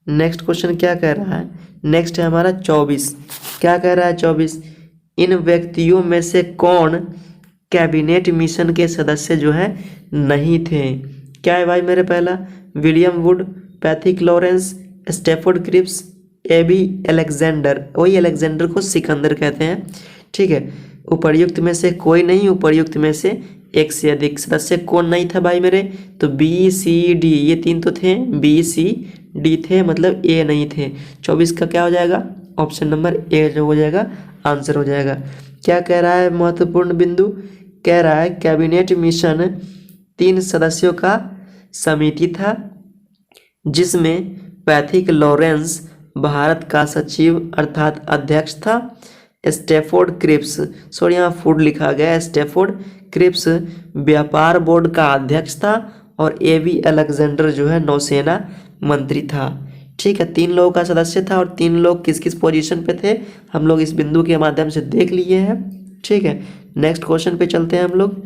नेक्स्ट क्वेश्चन क्या कह रहा है? नेक्स्ट है हमारा 24। क्या कह रहा है 24? इन व्यक्तियों में से कौन कैबिनेट मिशन के सदस्य जो है नहीं थे? क्या है भाई मेरे? पहला William Wood, Pethick Lawrence, Stafford Cripps, A B Alexander. वही अलेक्जेंडर को सिकंदर कहते हैं। ठीक है, उपर्युक्त में से कोई नहीं, उपर्युक्त में से एक से अधिक। सदस्य कौन नहीं था भाई मेरे? तो बी सी डी, ये तीन तो थे, बी सी डी थे, मतलब ए नहीं थे। 24 का क्या हो जाएगा? ऑप्शन नंबर ए जो हो जाएगा आंसर हो जाएगा। क्या कह रहा है? महत्वपूर्ण बिंदु कह रहा है कैबिनेट मिशन 3 सदस्यों का समिति था, जिसमें पैथिक लॉरेंस भारत का सचिव अर्थात अध्यक्ष था, स्टैफोर्ड क्रिप्स, सॉरी यहाँ फूड लिखा गया, स्टैफोर्ड क्रिप्स व्यापार बोर्ड का अध्यक्ष था, और एबी अलेक्जेंडर जो है नौसेना मंत्री था। ठीक है, 3 लोगों का सदस्य था, और 3 लोग किस किस पोजीशन पे थे हम लोग इस बिंदु के माध्यम से देख लिए हैं। ठीक है, नेक्स्ट क्वेश्चन पे चलते हैं हम लोग।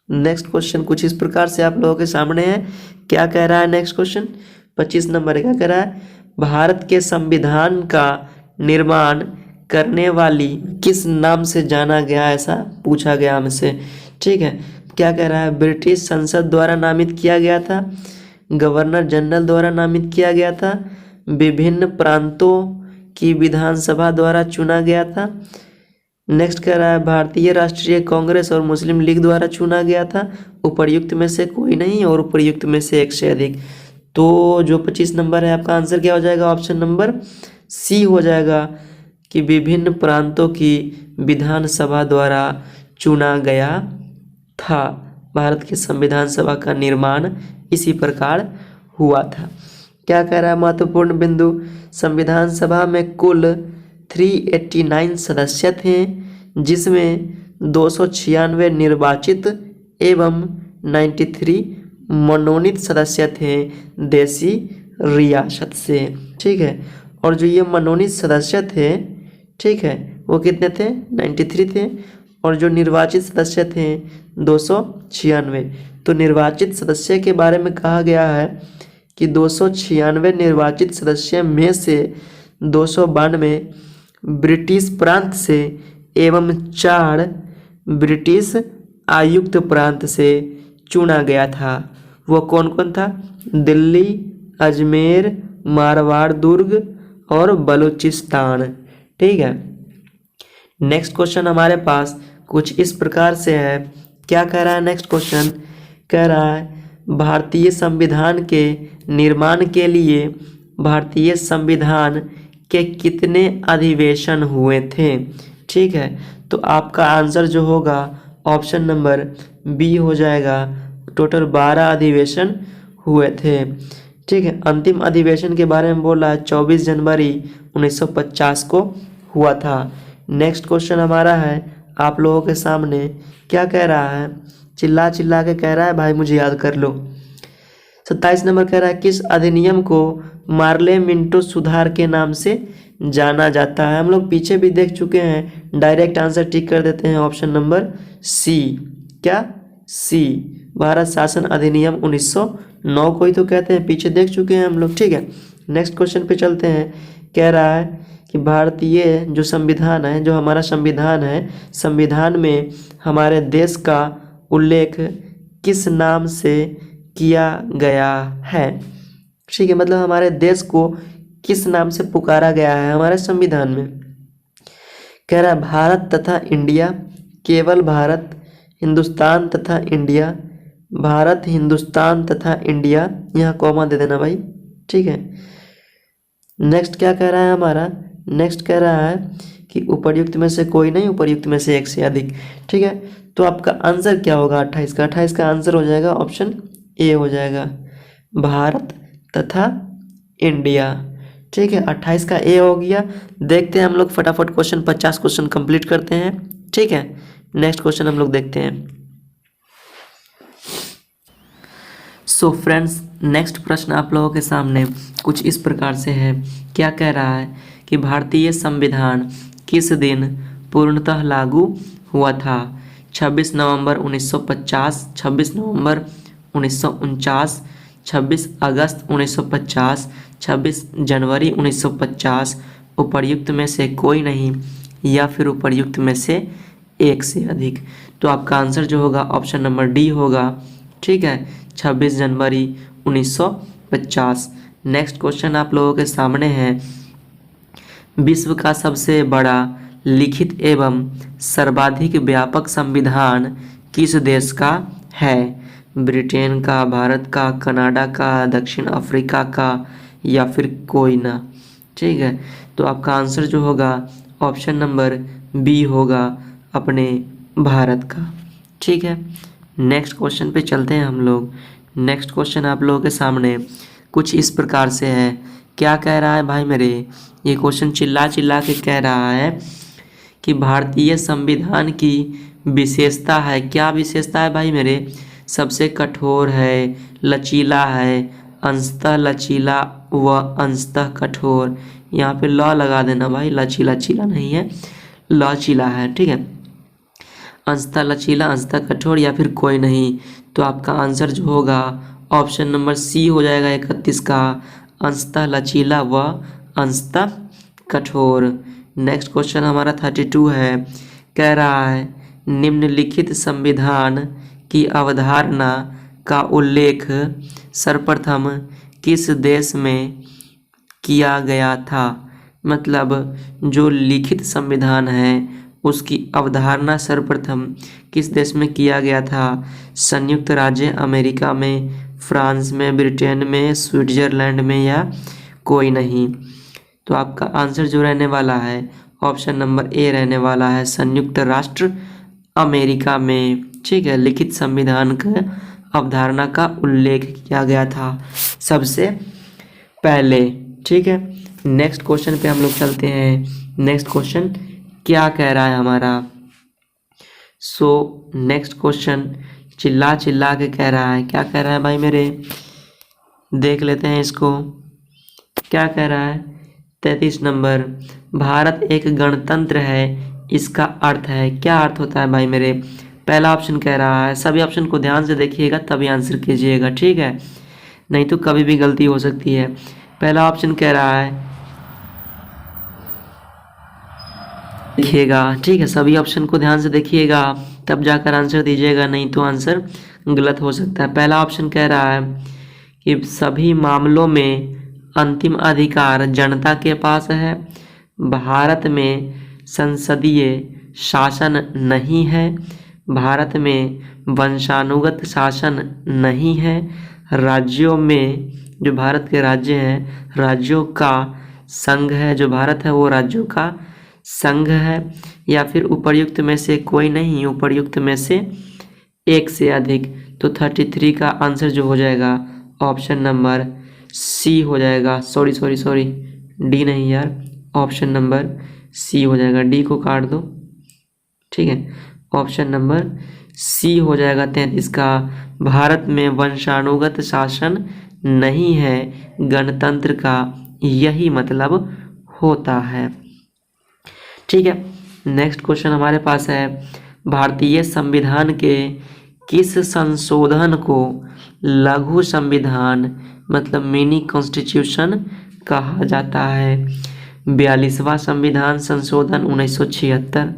नेक्स्ट क्वेश्चन कुछ इस प्रकार से आप लोगों के सामने है। क्या कह रहा है नेक्स्ट क्वेश्चन? 25 नंबर है। क्या कह रहा है? भारत के संविधान का निर्माण करने वाली किस नाम से जाना गया, ऐसा पूछा गया हमसे। ठीक है, क्या कह रहा है? ब्रिटिश संसद द्वारा नामित किया गया था, गवर्नर जनरल द्वारा नामित किया गया था, विभिन्न प्रांतों की विधानसभा द्वारा चुना गया था। नेक्स्ट कह रहा है भारतीय राष्ट्रीय कांग्रेस और मुस्लिम लीग द्वारा चुना गया था, उपर्युक्त में से कोई नहीं और उपर्युक्त में से एक से अधिक। तो जो 25 नंबर है आपका आंसर क्या हो जाएगा? ऑप्शन नंबर सी हो जाएगा कि विभिन्न प्रांतों की विधानसभा द्वारा चुना गया था। भारत के संविधान सभा का निर्माण इसी प्रकार हुआ था। क्या कह रहा है? महत्वपूर्ण बिंदु, संविधान सभा में कुल 389 सदस्य थे, जिसमें 296 निर्वाचित एवं 93 मनोनीत सदस्य थे देशी रियासत से। ठीक है, और जो ये मनोनीत सदस्य थे, ठीक है, वो कितने थे? 93 थे, और जो निर्वाचित सदस्य थे 296। तो निर्वाचित सदस्य के बारे में कहा गया है कि 296 निर्वाचित सदस्य में से 292 ब्रिटिश प्रांत से एवं 4 ब्रिटिश आयुक्त प्रांत से चुना गया था। वो कौन कौन था? दिल्ली, अजमेर, मारवाड़, दुर्ग और बलूचिस्तान। ठीक है। नेक्स्ट क्वेश्चन हमारे पास कुछ इस प्रकार से है। क्या कह रहा है नेक्स्ट क्वेश्चन? कह रहा है भारतीय संविधान के निर्माण के लिए भारतीय संविधान के कितने अधिवेशन हुए थे? ठीक है, तो आपका आंसर जो होगा ऑप्शन नंबर बी हो जाएगा। टोटल 12 अधिवेशन हुए थे। ठीक है, अंतिम अधिवेशन के बारे में बोला 24 जनवरी 1950 को हुआ था। नेक्स्ट क्वेश्चन हमारा है आप लोगों के सामने। क्या कह रहा है? चिल्ला चिल्ला के कह रहा है भाई मुझे याद कर लो। 27 नंबर कह रहा है किस अधिनियम को मार्ले मिंटो सुधार के नाम से जाना जाता है? हम लोग पीछे भी देख चुके हैं, डायरेक्ट आंसर टिक कर देते हैं ऑप्शन नंबर सी। क्या? सी, भारत शासन अधिनियम 1909 को ही तो कहते हैं, पीछे देख चुके हैं हम लोग। ठीक है, नेक्स्ट क्वेश्चन पे चलते हैं। कह रहा है कि भारतीय जो संविधान है, जो हमारा संविधान है, संविधान में हमारे देश का उल्लेख किस नाम से किया गया है? ठीक है, मतलब हमारे देश को किस नाम से पुकारा गया है हमारे संविधान में? कह रहा है भारत तथा इंडिया, केवल भारत, हिंदुस्तान तथा इंडिया, भारत, हिंदुस्तान तथा इंडिया, यहाँ कॉमा दे देना भाई। ठीक है, नेक्स्ट क्या कह रहा है हमारा? नेक्स्ट कह रहा है कि उपर्युक्त में से कोई नहीं, उपर्युक्त में से एक से अधिक। ठीक है, तो आपका आंसर क्या होगा 28 का? 28 का आंसर हो जाएगा ऑप्शन ए हो जाएगा, भारत तथा इंडिया। ठीक है, 28 का ए हो गया। देखते हैं हम लोग फटाफट क्वेश्चन 50 क्वेश्चन कंप्लीट करते हैं। ठीक है, नेक्स्ट क्वेश्चन हम लोग देखते हैं। सो फ्रेंड्स, नेक्स्ट प्रश्न आप लोगों के सामने कुछ इस प्रकार से है। क्या कह रहा है कि भारतीय संविधान किस दिन पूर्णतः लागू हुआ था? 26 नवंबर 1950, 26 नवंबर 1949, 26 अगस्त 1950, 26 जनवरी 1950, उपर्युक्त में से कोई नहीं या फिर उपर्युक्त में से एक से अधिक। तो आपका आंसर जो होगा ऑप्शन नंबर डी होगा। ठीक है, 26 जनवरी 1950। नेक्स्ट क्वेश्चन आप लोगों के सामने है। विश्व का सबसे बड़ा लिखित एवं सर्वाधिक व्यापक संविधान किस देश का है? ब्रिटेन का, भारत का, कनाडा का, दक्षिण अफ्रीका का या फिर कोई ना? ठीक है, तो आपका आंसर जो होगा ऑप्शन नंबर बी होगा, अपने भारत का। ठीक है, नेक्स्ट क्वेश्चन पे चलते हैं हम लोग। नेक्स्ट क्वेश्चन आप लोगों के सामने कुछ इस प्रकार से है। क्या कह रहा है भाई मेरे? ये क्वेश्चन चिल्ला चिल्ला के कह रहा है कि भारतीय संविधान की विशेषता है। क्या विशेषता है भाई मेरे? सबसे कठोर है, लचीला है, अंशतः लचीला व अंशतः कठोर। यहाँ पे लॉ लगा देना भाई, लचीला चीला नहीं है, लचीला है। ठीक है, अंशतः लचीला, अंशतः कठोर या फिर कोई नहीं। तो आपका आंसर जो होगा ऑप्शन नंबर सी हो जाएगा 31 का, अंशतः लचीला व अंशतः कठोर। नेक्स्ट क्वेश्चन हमारा 32 है। कह रहा है निम्नलिखित संविधान की अवधारणा का उल्लेख सर्वप्रथम किस देश में किया गया था? मतलब जो लिखित संविधान है उसकी अवधारणा सर्वप्रथम किस देश में किया गया था? संयुक्त राज्य अमेरिका में, फ्रांस में, ब्रिटेन में, स्विट्जरलैंड में या कोई नहीं? तो आपका आंसर जो रहने वाला है ऑप्शन नंबर ए रहने वाला है, संयुक्त राष्ट्र अमेरिका में। ठीक है, लिखित संविधान का अवधारणा का उल्लेख किया गया था सबसे पहले। ठीक है, नेक्स्ट क्वेश्चन पे हम लोग चलते हैं। नेक्स्ट क्वेश्चन क्या कह रहा है हमारा? सो नेक्स्ट क्वेश्चन चिल्ला चिल्ला के कह रहा है। क्या कह रहा है भाई मेरे? देख लेते हैं इसको। क्या कह रहा है? 33 नंबर, भारत एक गणतंत्र है, इसका अर्थ है। क्या अर्थ होता है भाई मेरे? पहला ऑप्शन कह रहा है, सभी ऑप्शन को ध्यान से देखिएगा तभी आंसर कीजिएगा, ठीक है, नहीं तो कभी भी गलती हो सकती है। पहला ऑप्शन कह रहा है, देखिएगा, ठीक है, सभी ऑप्शन को ध्यान से देखिएगा तब जाकर आंसर दीजिएगा, नहीं तो आंसर गलत हो सकता है। पहला ऑप्शन कह रहा है कि सभी मामलों में अंतिम अधिकार जनता के पास है, भारत में संसदीय शासन नहीं है, भारत में वंशानुगत शासन नहीं है, राज्यों में, जो भारत के राज्य हैं, राज्यों का संघ है, जो भारत है वो राज्यों का संघ है, या फिर उपर्युक्त में से कोई नहीं, उपर्युक्त में से एक से अधिक। तो 33 का आंसर जो हो जाएगा ऑप्शन नंबर सी हो जाएगा। सॉरी डी नहीं यार, ऑप्शन नंबर सी हो जाएगा, डी को काट दो, ठीक है, ऑप्शन नंबर सी हो जाएगा 33 का। भारत में वंशानुगत शासन नहीं है, गणतंत्र का यही मतलब होता है, ठीक है। नेक्स्ट क्वेश्चन हमारे पास है, भारतीय संविधान के किस संशोधन को लघु संविधान मतलब मिनी कॉन्स्टिट्यूशन कहा जाता है? 42वां संविधान संशोधन 1976,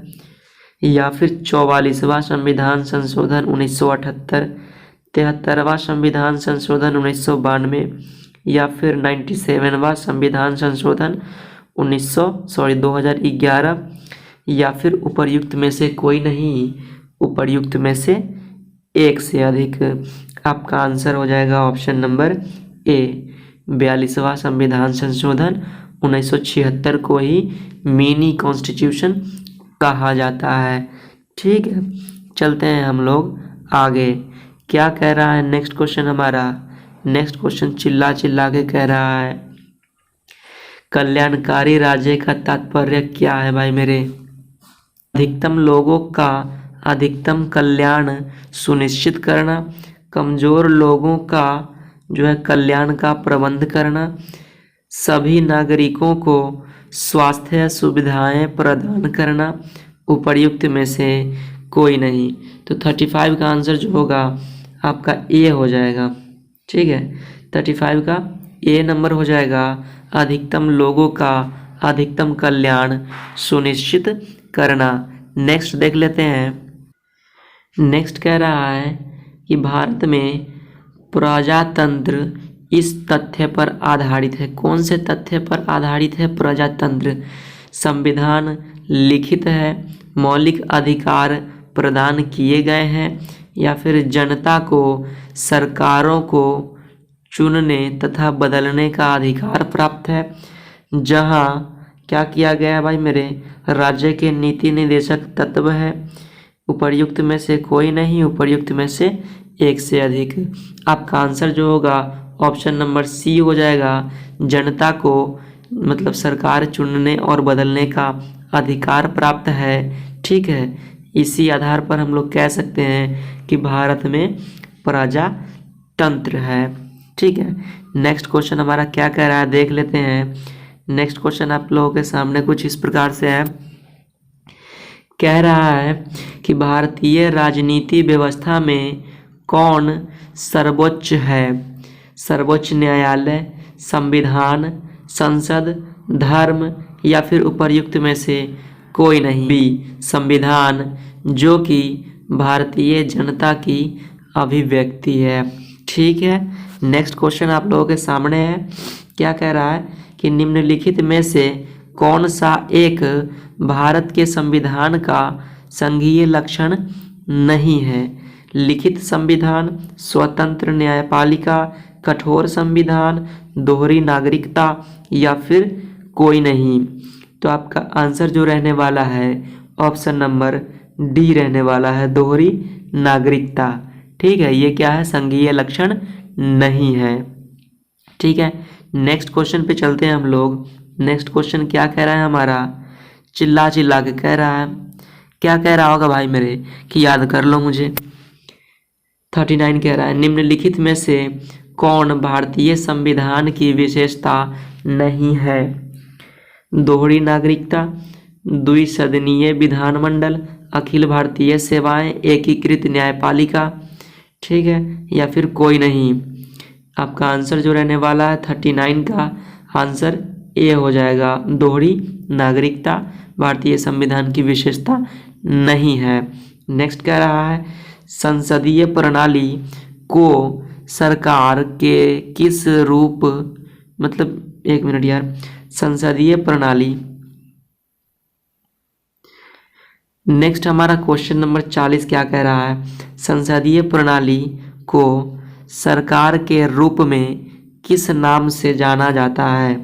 या फिर 44वां संविधान संशोधन 1978, 73वां संविधान संशोधन 1992, या फिर 97वां संविधान संशोधन 2011, या फिर उपर्युक्त में से कोई नहीं, उपर्युक्त में से एक से अधिक। आपका आंसर हो जाएगा ऑप्शन नंबर ए, 42वां संविधान संशोधन 1976 को ही मिनी कॉन्स्टिट्यूशन कहा जाता है, ठीक है। चलते हैं हम लोग आगे, क्या कह रहा है नेक्स्ट क्वेश्चन हमारा। नेक्स्ट क्वेश्चन चिल्ला चिल्ला के कह रहा है, कल्याणकारी राज्य का तात्पर्य क्या है भाई मेरे? अधिकतम लोगों का अधिकतम कल्याण सुनिश्चित करना, कमजोर लोगों का जो है कल्याण का प्रबंध करना, सभी नागरिकों को स्वास्थ्य सुविधाएं प्रदान करना, उपर्युक्त में से कोई नहीं। तो 35 का आंसर जो होगा आपका ए हो जाएगा, ठीक है, 35 का ए नंबर हो जाएगा, अधिकतम लोगों का अधिकतम कल्याण सुनिश्चित करना। नेक्स्ट देख लेते हैं। नेक्स्ट कह रहा है कि भारत में प्रजातंत्र इस तथ्य पर आधारित है, कौन से तथ्य पर आधारित है प्रजातंत्र? संविधान लिखित है, मौलिक अधिकार प्रदान किए गए हैं, या फिर जनता को सरकारों को चुनने तथा बदलने का अधिकार प्राप्त है, जहां क्या किया गया है भाई मेरे, राज्य के नीति निर्देशक तत्व है, उपर्युक्त में से कोई नहीं, उपर्युक्त में से एक से अधिक। आपका आंसर जो होगा ऑप्शन नंबर सी हो जाएगा, जनता को मतलब सरकार चुनने और बदलने का अधिकार प्राप्त है, ठीक है। इसी आधार पर हम लोग कह सकते हैं कि भारत में प्रजातंत्र है, ठीक है। नेक्स्ट क्वेश्चन हमारा क्या कह रहा है देख लेते हैं। नेक्स्ट क्वेश्चन आप लोगों के सामने कुछ इस प्रकार से है, कह रहा है कि भारतीय राजनीति व्यवस्था में कौन सर्वोच्च है? सर्वोच्च न्यायालय, संविधान, संसद, धर्म, या फिर उपर्युक्त में से कोई नहीं। बी, संविधान, जो कि भारतीय जनता की अभिव्यक्ति है, ठीक है। नेक्स्ट क्वेश्चन आप लोगों के सामने है, क्या कह रहा है कि निम्नलिखित में से कौन सा एक भारत के संविधान का संघीय लक्षण नहीं है? लिखित संविधान, स्वतंत्र न्यायपालिका, कठोर संविधान, दोहरी नागरिकता, या फिर कोई नहीं। तो आपका आंसर जो रहने वाला है ऑप्शन नंबर डी रहने वाला है, दोहरी नागरिकता, ठीक है। ये क्या है, संघीय लक्षण नहीं है, ठीक है। नेक्स्ट क्वेश्चन पे चलते हैं हम लोग। नेक्स्ट क्वेश्चन क्या कह रहा है हमारा, चिल्ला चिल्ला के कह रहा है, क्या कह रहा होगा भाई मेरे कि याद कर लो मुझे। 39 कह रहा है, निम्नलिखित में से कौन भारतीय संविधान की विशेषता नहीं है? दोहरी नागरिकता, द्विसदनीय विधानमंडल, अखिल भारतीय सेवाएं, एकीकृत न्यायपालिका, ठीक है, या फिर कोई नहीं। आपका आंसर जो रहने वाला है 39 का आंसर ए हो जाएगा। दोहरी नागरिकता भारतीय संविधान की विशेषता नहीं है। नेक्स्ट कह रहा है संसदीय प्रणाली को सरकार के किस रूप, मतलब एक मिनट यार, संसदीय प्रणाली, नेक्स्ट हमारा क्वेश्चन नंबर 40 क्या कह रहा है, संसदीय प्रणाली को सरकार के रूप में किस नाम से जाना जाता है।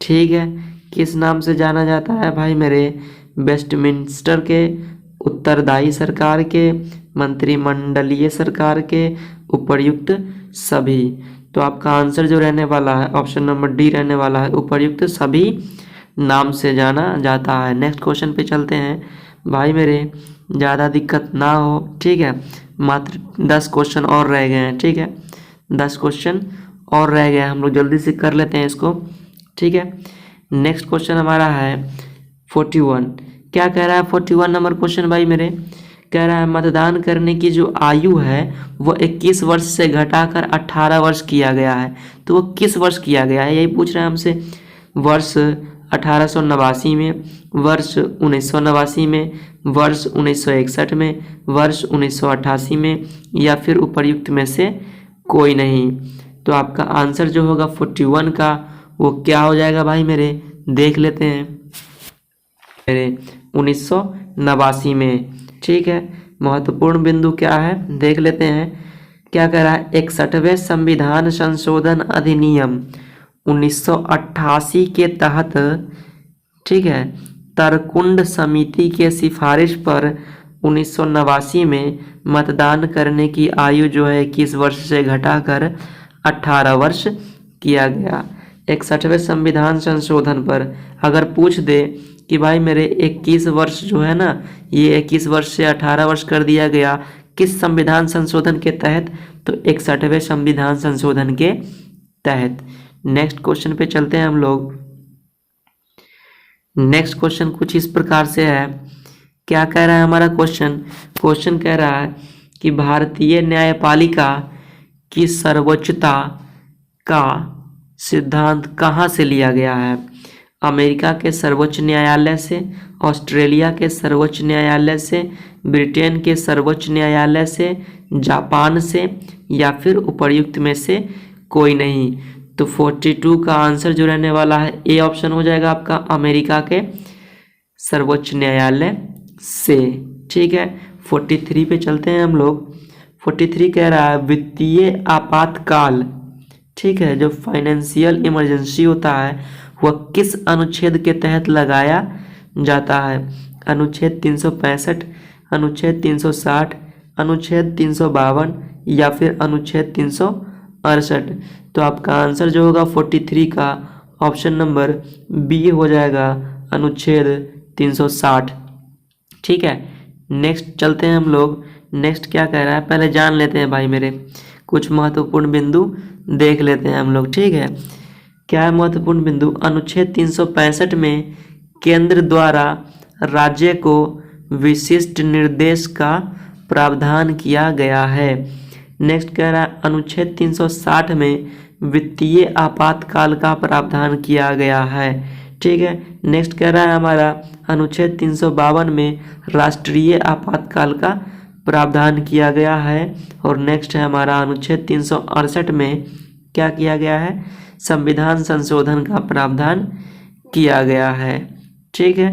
ठीक है, किस नाम से जाना जाता है भाई मेरे, वेस्टमिंस्टर के, उत्तरदायी सरकार के, मंत्रिमंडलीय सरकार के, उपर्युक्त सभी। तो आपका आंसर जो रहने वाला है ऑप्शन नंबर डी रहने वाला है, उपर्युक्त सभी नाम से जाना जाता है। नेक्स्ट क्वेश्चन पे चलते हैं भाई मेरे, ज़्यादा दिक्कत ना हो, ठीक है, मात्र 10 क्वेश्चन और रह गए हैं, ठीक है, 10 क्वेश्चन और रह गए हैं, हम लोग जल्दी से कर लेते हैं इसको, ठीक है। नेक्स्ट क्वेश्चन हमारा है 41, क्या कह रहा है 41 नंबर क्वेश्चन भाई मेरे, कह रहा है मतदान करने की जो आयु है वो 21 वर्ष से घटाकर 18 वर्ष किया गया है। तो वो किस वर्ष किया गया है, यही पूछ रहा है हमसे। वर्ष 1889 में, वर्ष 1989 में, वर्ष 1961 में, वर्ष 1988 में, या फिर उपर्युक्त में से कोई नहीं। तो आपका आंसर जो होगा 41 का वो क्या हो जाएगा भाई मेरे, देख लेते हैं मेरे, 1989 में, ठीक है। महत्वपूर्ण बिंदु क्या है देख लेते हैं, क्या कह रहा है 61वें संविधान संशोधन अधिनियम 1988 के तहत, ठीक है, तरकुंड समिति के सिफारिश पर 1989 में मतदान करने की आयु जो है 21 वर्ष से घटाकर 18 वर्ष किया गया। 61वें संविधान संशोधन पर अगर पूछ दे कि भाई मेरे 21 वर्ष जो है ना, ये 21 वर्ष से 18 वर्ष कर दिया गया, किस संविधान संशोधन के तहत, तो 61वें संविधान संशोधन के तहत। नेक्स्ट क्वेश्चन पे चलते हैं हम लोग। नेक्स्ट क्वेश्चन कुछ इस प्रकार से है, क्या कह रहा है हमारा क्वेश्चन, क्वेश्चन कह रहा है कि भारतीय न्यायपालिका की सर्वोच्चता का सिद्धांत कहाँ से लिया गया है। अमेरिका के सर्वोच्च न्यायालय से, ऑस्ट्रेलिया के सर्वोच्च न्यायालय से, ब्रिटेन के सर्वोच्च न्यायालय से, जापान से, या फिर उपर्युक्त में से कोई नहीं। तो 42 का आंसर जो रहने वाला है ए ऑप्शन हो जाएगा आपका, अमेरिका के सर्वोच्च न्यायालय से, ठीक है। 43 पे चलते हैं हम लोग। 43 कह रहा है वित्तीय आपातकाल, ठीक है, जो फाइनेंशियल इमरजेंसी होता है वह किस अनुच्छेद के तहत लगाया जाता है। अनुच्छेद 365, अनुच्छेद 360, अनुच्छेद 352, या फिर अनुच्छेद 368। तो आपका आंसर जो होगा 43 का ऑप्शन नंबर बी हो जाएगा, अनुच्छेद 360, ठीक है। नेक्स्ट चलते हैं हम लोग। नेक्स्ट क्या कह रहा है पहले जान लेते हैं भाई मेरे, कुछ महत्वपूर्ण बिंदु देख लेते हैं हम लोग, ठीक है। क्या है महत्वपूर्ण बिंदु, अनुच्छेद 365 में केंद्र द्वारा राज्य को विशिष्ट निर्देश का प्रावधान किया गया है। नेक्स्ट कह रहा है अनुच्छेद 360 में वित्तीय आपातकाल का प्रावधान किया गया है, ठीक है। नेक्स्ट कह रहा है हमारा अनुच्छेद 352 में राष्ट्रीय आपातकाल का प्रावधान किया गया है। और नेक्स्ट है हमारा अनुच्छेद 368 में क्या किया गया है, संविधान संशोधन का प्रावधान किया गया है, ठीक है।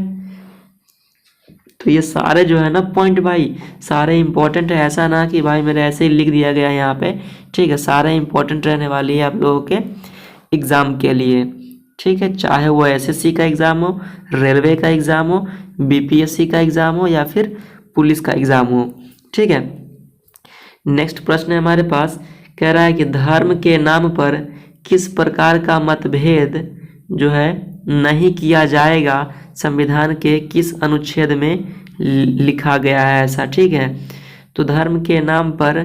तो ये सारे जो है ना पॉइंट भाई सारे इंपॉर्टेंट है, ऐसा ना कि भाई मेरे ऐसे ही लिख दिया गया है यहाँ पे, ठीक है, सारे इंपॉर्टेंट रहने वाली है आप लोगों के एग्ज़ाम के लिए, ठीक है, चाहे वो एसएससी का एग्ज़ाम हो, रेलवे का एग्ज़ाम हो, बीपीएससी का एग्ज़ाम हो, या फिर पुलिस का एग्ज़ाम हो, ठीक है। नेक्स्ट प्रश्न है हमारे पास, कह रहा है कि धर्म के नाम पर किस प्रकार का मतभेद जो है नहीं किया जाएगा, संविधान के किस अनुच्छेद में लिखा गया है ऐसा, ठीक है। तो धर्म के नाम पर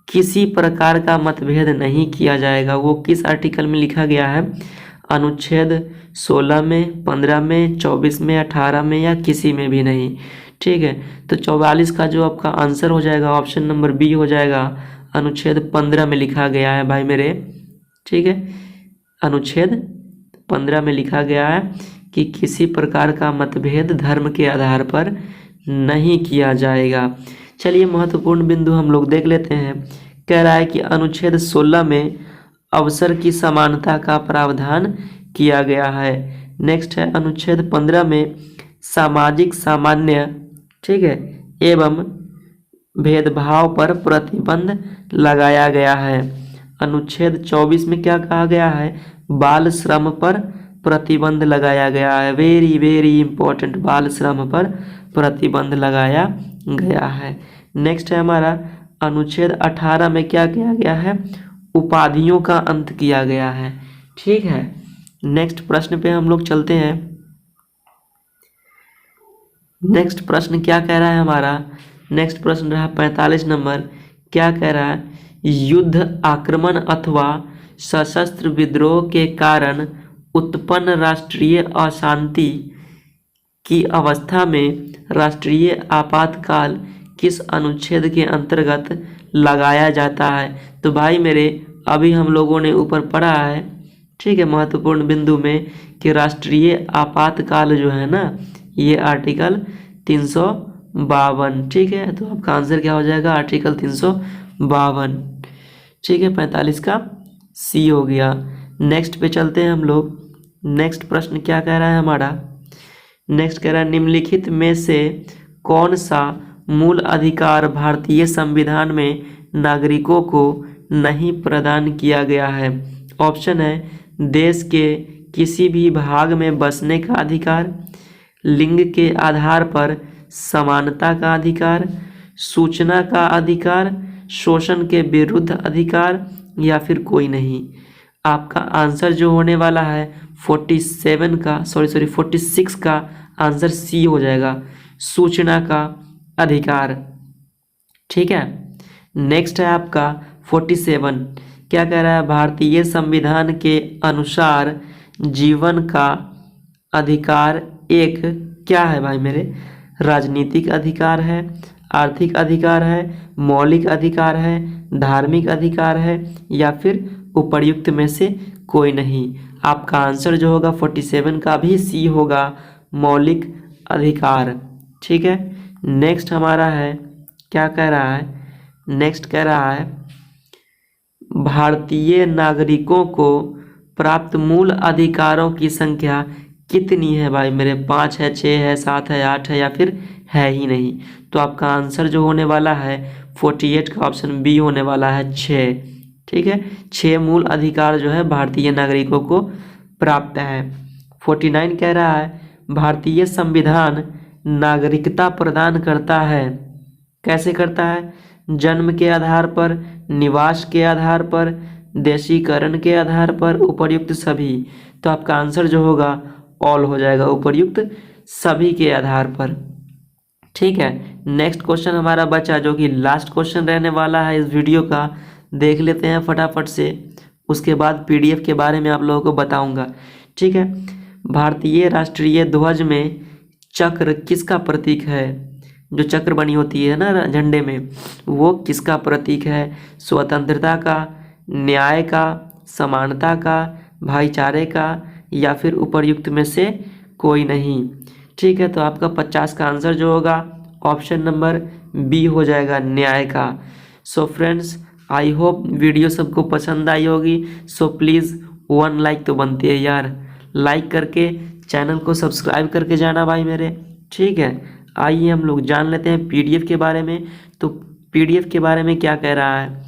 किसी प्रकार का मतभेद नहीं किया जाएगा, वो किस आर्टिकल में लिखा गया है, अनुच्छेद 16 में, 15 में, 24 में, 18 में, या किसी में भी नहीं, ठीक है, तो 44 का जो आपका आंसर हो जाएगा ऑप्शन नंबर बी हो जाएगा। अनुच्छेद 15 में लिखा गया है भाई मेरे, ठीक है, अनुच्छेद 15 में लिखा गया है कि किसी प्रकार का मतभेद धर्म के आधार पर नहीं किया जाएगा। चलिए महत्वपूर्ण बिंदु हम लोग देख लेते हैं। कह रहा है कि अनुच्छेद 16 में अवसर की समानता का प्रावधान किया गया है। नेक्स्ट है अनुच्छेद 15 में सामाजिक सामान्य, ठीक है, एवं भेदभाव पर प्रतिबंध लगाया गया है। अनुच्छेद 24 में क्या कहा गया है? बाल श्रम पर प्रतिबंध लगाया गया है। वेरी वेरी इंपॉर्टेंट, बाल श्रम पर प्रतिबंध लगाया गया है। नेक्स्ट है हमारा अनुच्छेद 18 में क्या किया गया है? उपाधियों का अंत किया गया है। ठीक है, नेक्स्ट प्रश्न पे हम लोग चलते हैं। नेक्स्ट प्रश्न क्या कह रहा है हमारा? नेक्स्ट प्रश्न रहा 45 नंबर। क्या कह रहा है? युद्ध, आक्रमण अथवा सशस्त्र विद्रोह के कारण उत्पन्न राष्ट्रीय अशांति की अवस्था में राष्ट्रीय आपातकाल किस अनुच्छेद के अंतर्गत लगाया जाता है? तो भाई मेरे अभी हम लोगों ने ऊपर पढ़ा है, ठीक है, महत्वपूर्ण बिंदु में कि राष्ट्रीय आपातकाल जो है ना, ये आर्टिकल 352, ठीक है। तो आपका आंसर क्या हो जाएगा? आर्टिकल 352, ठीक है, 45 का सी हो गया। नेक्स्ट पे चलते हैं हम लोग। नेक्स्ट प्रश्न क्या कह रहा है हमारा? नेक्स्ट कह रहा है निम्नलिखित में से कौन सा मूल अधिकार भारतीय संविधान में नागरिकों को नहीं प्रदान किया गया है? ऑप्शन है देश के किसी भी भाग में बसने का अधिकार, लिंग के आधार पर समानता का अधिकार, सूचना का अधिकार, शोषण के विरुद्ध अधिकार, या फिर कोई नहीं। आपका आंसर जो होने वाला है 46 का आंसर सी हो जाएगा, सूचना का अधिकार। ठीक है, नेक्स्ट है आपका 47। क्या कह रहा है? भारतीय संविधान के अनुसार जीवन का अधिकार एक क्या है भाई मेरे? राजनीतिक अधिकार है, आर्थिक अधिकार है, मौलिक अधिकार है, धार्मिक अधिकार है, या फिर उपर्युक्त में से कोई नहीं। आपका आंसर जो होगा 47 का भी सी होगा, मौलिक अधिकार। ठीक है, नेक्स्ट हमारा है, क्या कह रहा है? नेक्स्ट कह रहा है भारतीय नागरिकों को प्राप्त मूल अधिकारों की संख्या कितनी है भाई मेरे? 5 है, 6 है, 7 है, 8 है, या फिर है ही नहीं। तो आपका आंसर जो होने वाला है 48 का ऑप्शन बी होने वाला है, 6। ठीक है, 6 मूल अधिकार जो है भारतीय नागरिकों को प्राप्त है। 49 कह रहा है भारतीय संविधान नागरिकता प्रदान करता है। कैसे करता है? जन्म के आधार पर, निवास के आधार पर, देशीकरण के आधार पर, उपर्युक्त सभी। तो आपका आंसर जो होगा ऑल हो जाएगा, उपर्युक्त सभी के आधार पर। ठीक है, नेक्स्ट क्वेश्चन हमारा बचा जो कि लास्ट क्वेश्चन रहने वाला है इस वीडियो का। देख लेते हैं फटाफट से, उसके बाद पीडीएफ के बारे में आप लोगों को बताऊंगा। ठीक है, भारतीय राष्ट्रीय ध्वज में चक्र किसका प्रतीक है? जो चक्र बनी होती है ना झंडे में, वो किसका प्रतीक है? स्वतंत्रता का, न्याय का, समानता का, भाईचारे का, या फिर उपर्युक्त में से कोई नहीं। ठीक है, तो आपका 50 का आंसर जो होगा ऑप्शन नंबर बी हो जाएगा, न्याय का। So friends, I hope video सबको पसंद आई होगी। सो प्लीज़ 1 लाइक तो बनती है यार, लाइक करके चैनल को सब्सक्राइब करके जाना भाई मेरे। ठीक है, आइए हम लोग जान लेते हैं पीडीएफ के बारे में। तो पीडीएफ के बारे में क्या कह रहा है?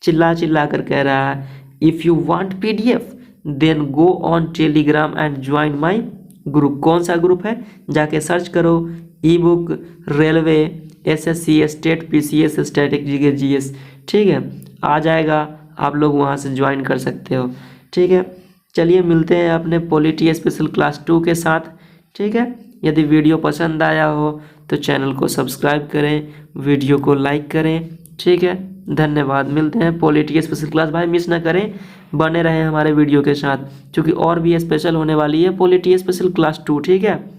चिल्ला चिल्ला कर कह रहा है if you want PDF then go on Telegram and join my group. कौन सा ग्रुप है? जाके सर्च करो ebook railway SSC state PCS static GK GS. ठीक है, आ जाएगा, आप लोग वहाँ से ज्वाइन कर सकते हो। ठीक है, चलिए मिलते हैं अपने पॉलिटी स्पेशल क्लास 2 के साथ। ठीक है, यदि वीडियो पसंद आया हो तो चैनल को सब्सक्राइब करें, वीडियो को लाइक करें। ठीक है, धन्यवाद। मिलते हैं पॉलिटी स्पेशल क्लास, भाई मिस ना करें, बने रहें हमारे वीडियो के साथ, क्योंकि और भी स्पेशल होने वाली है पॉलिटी स्पेशल क्लास 2। ठीक है।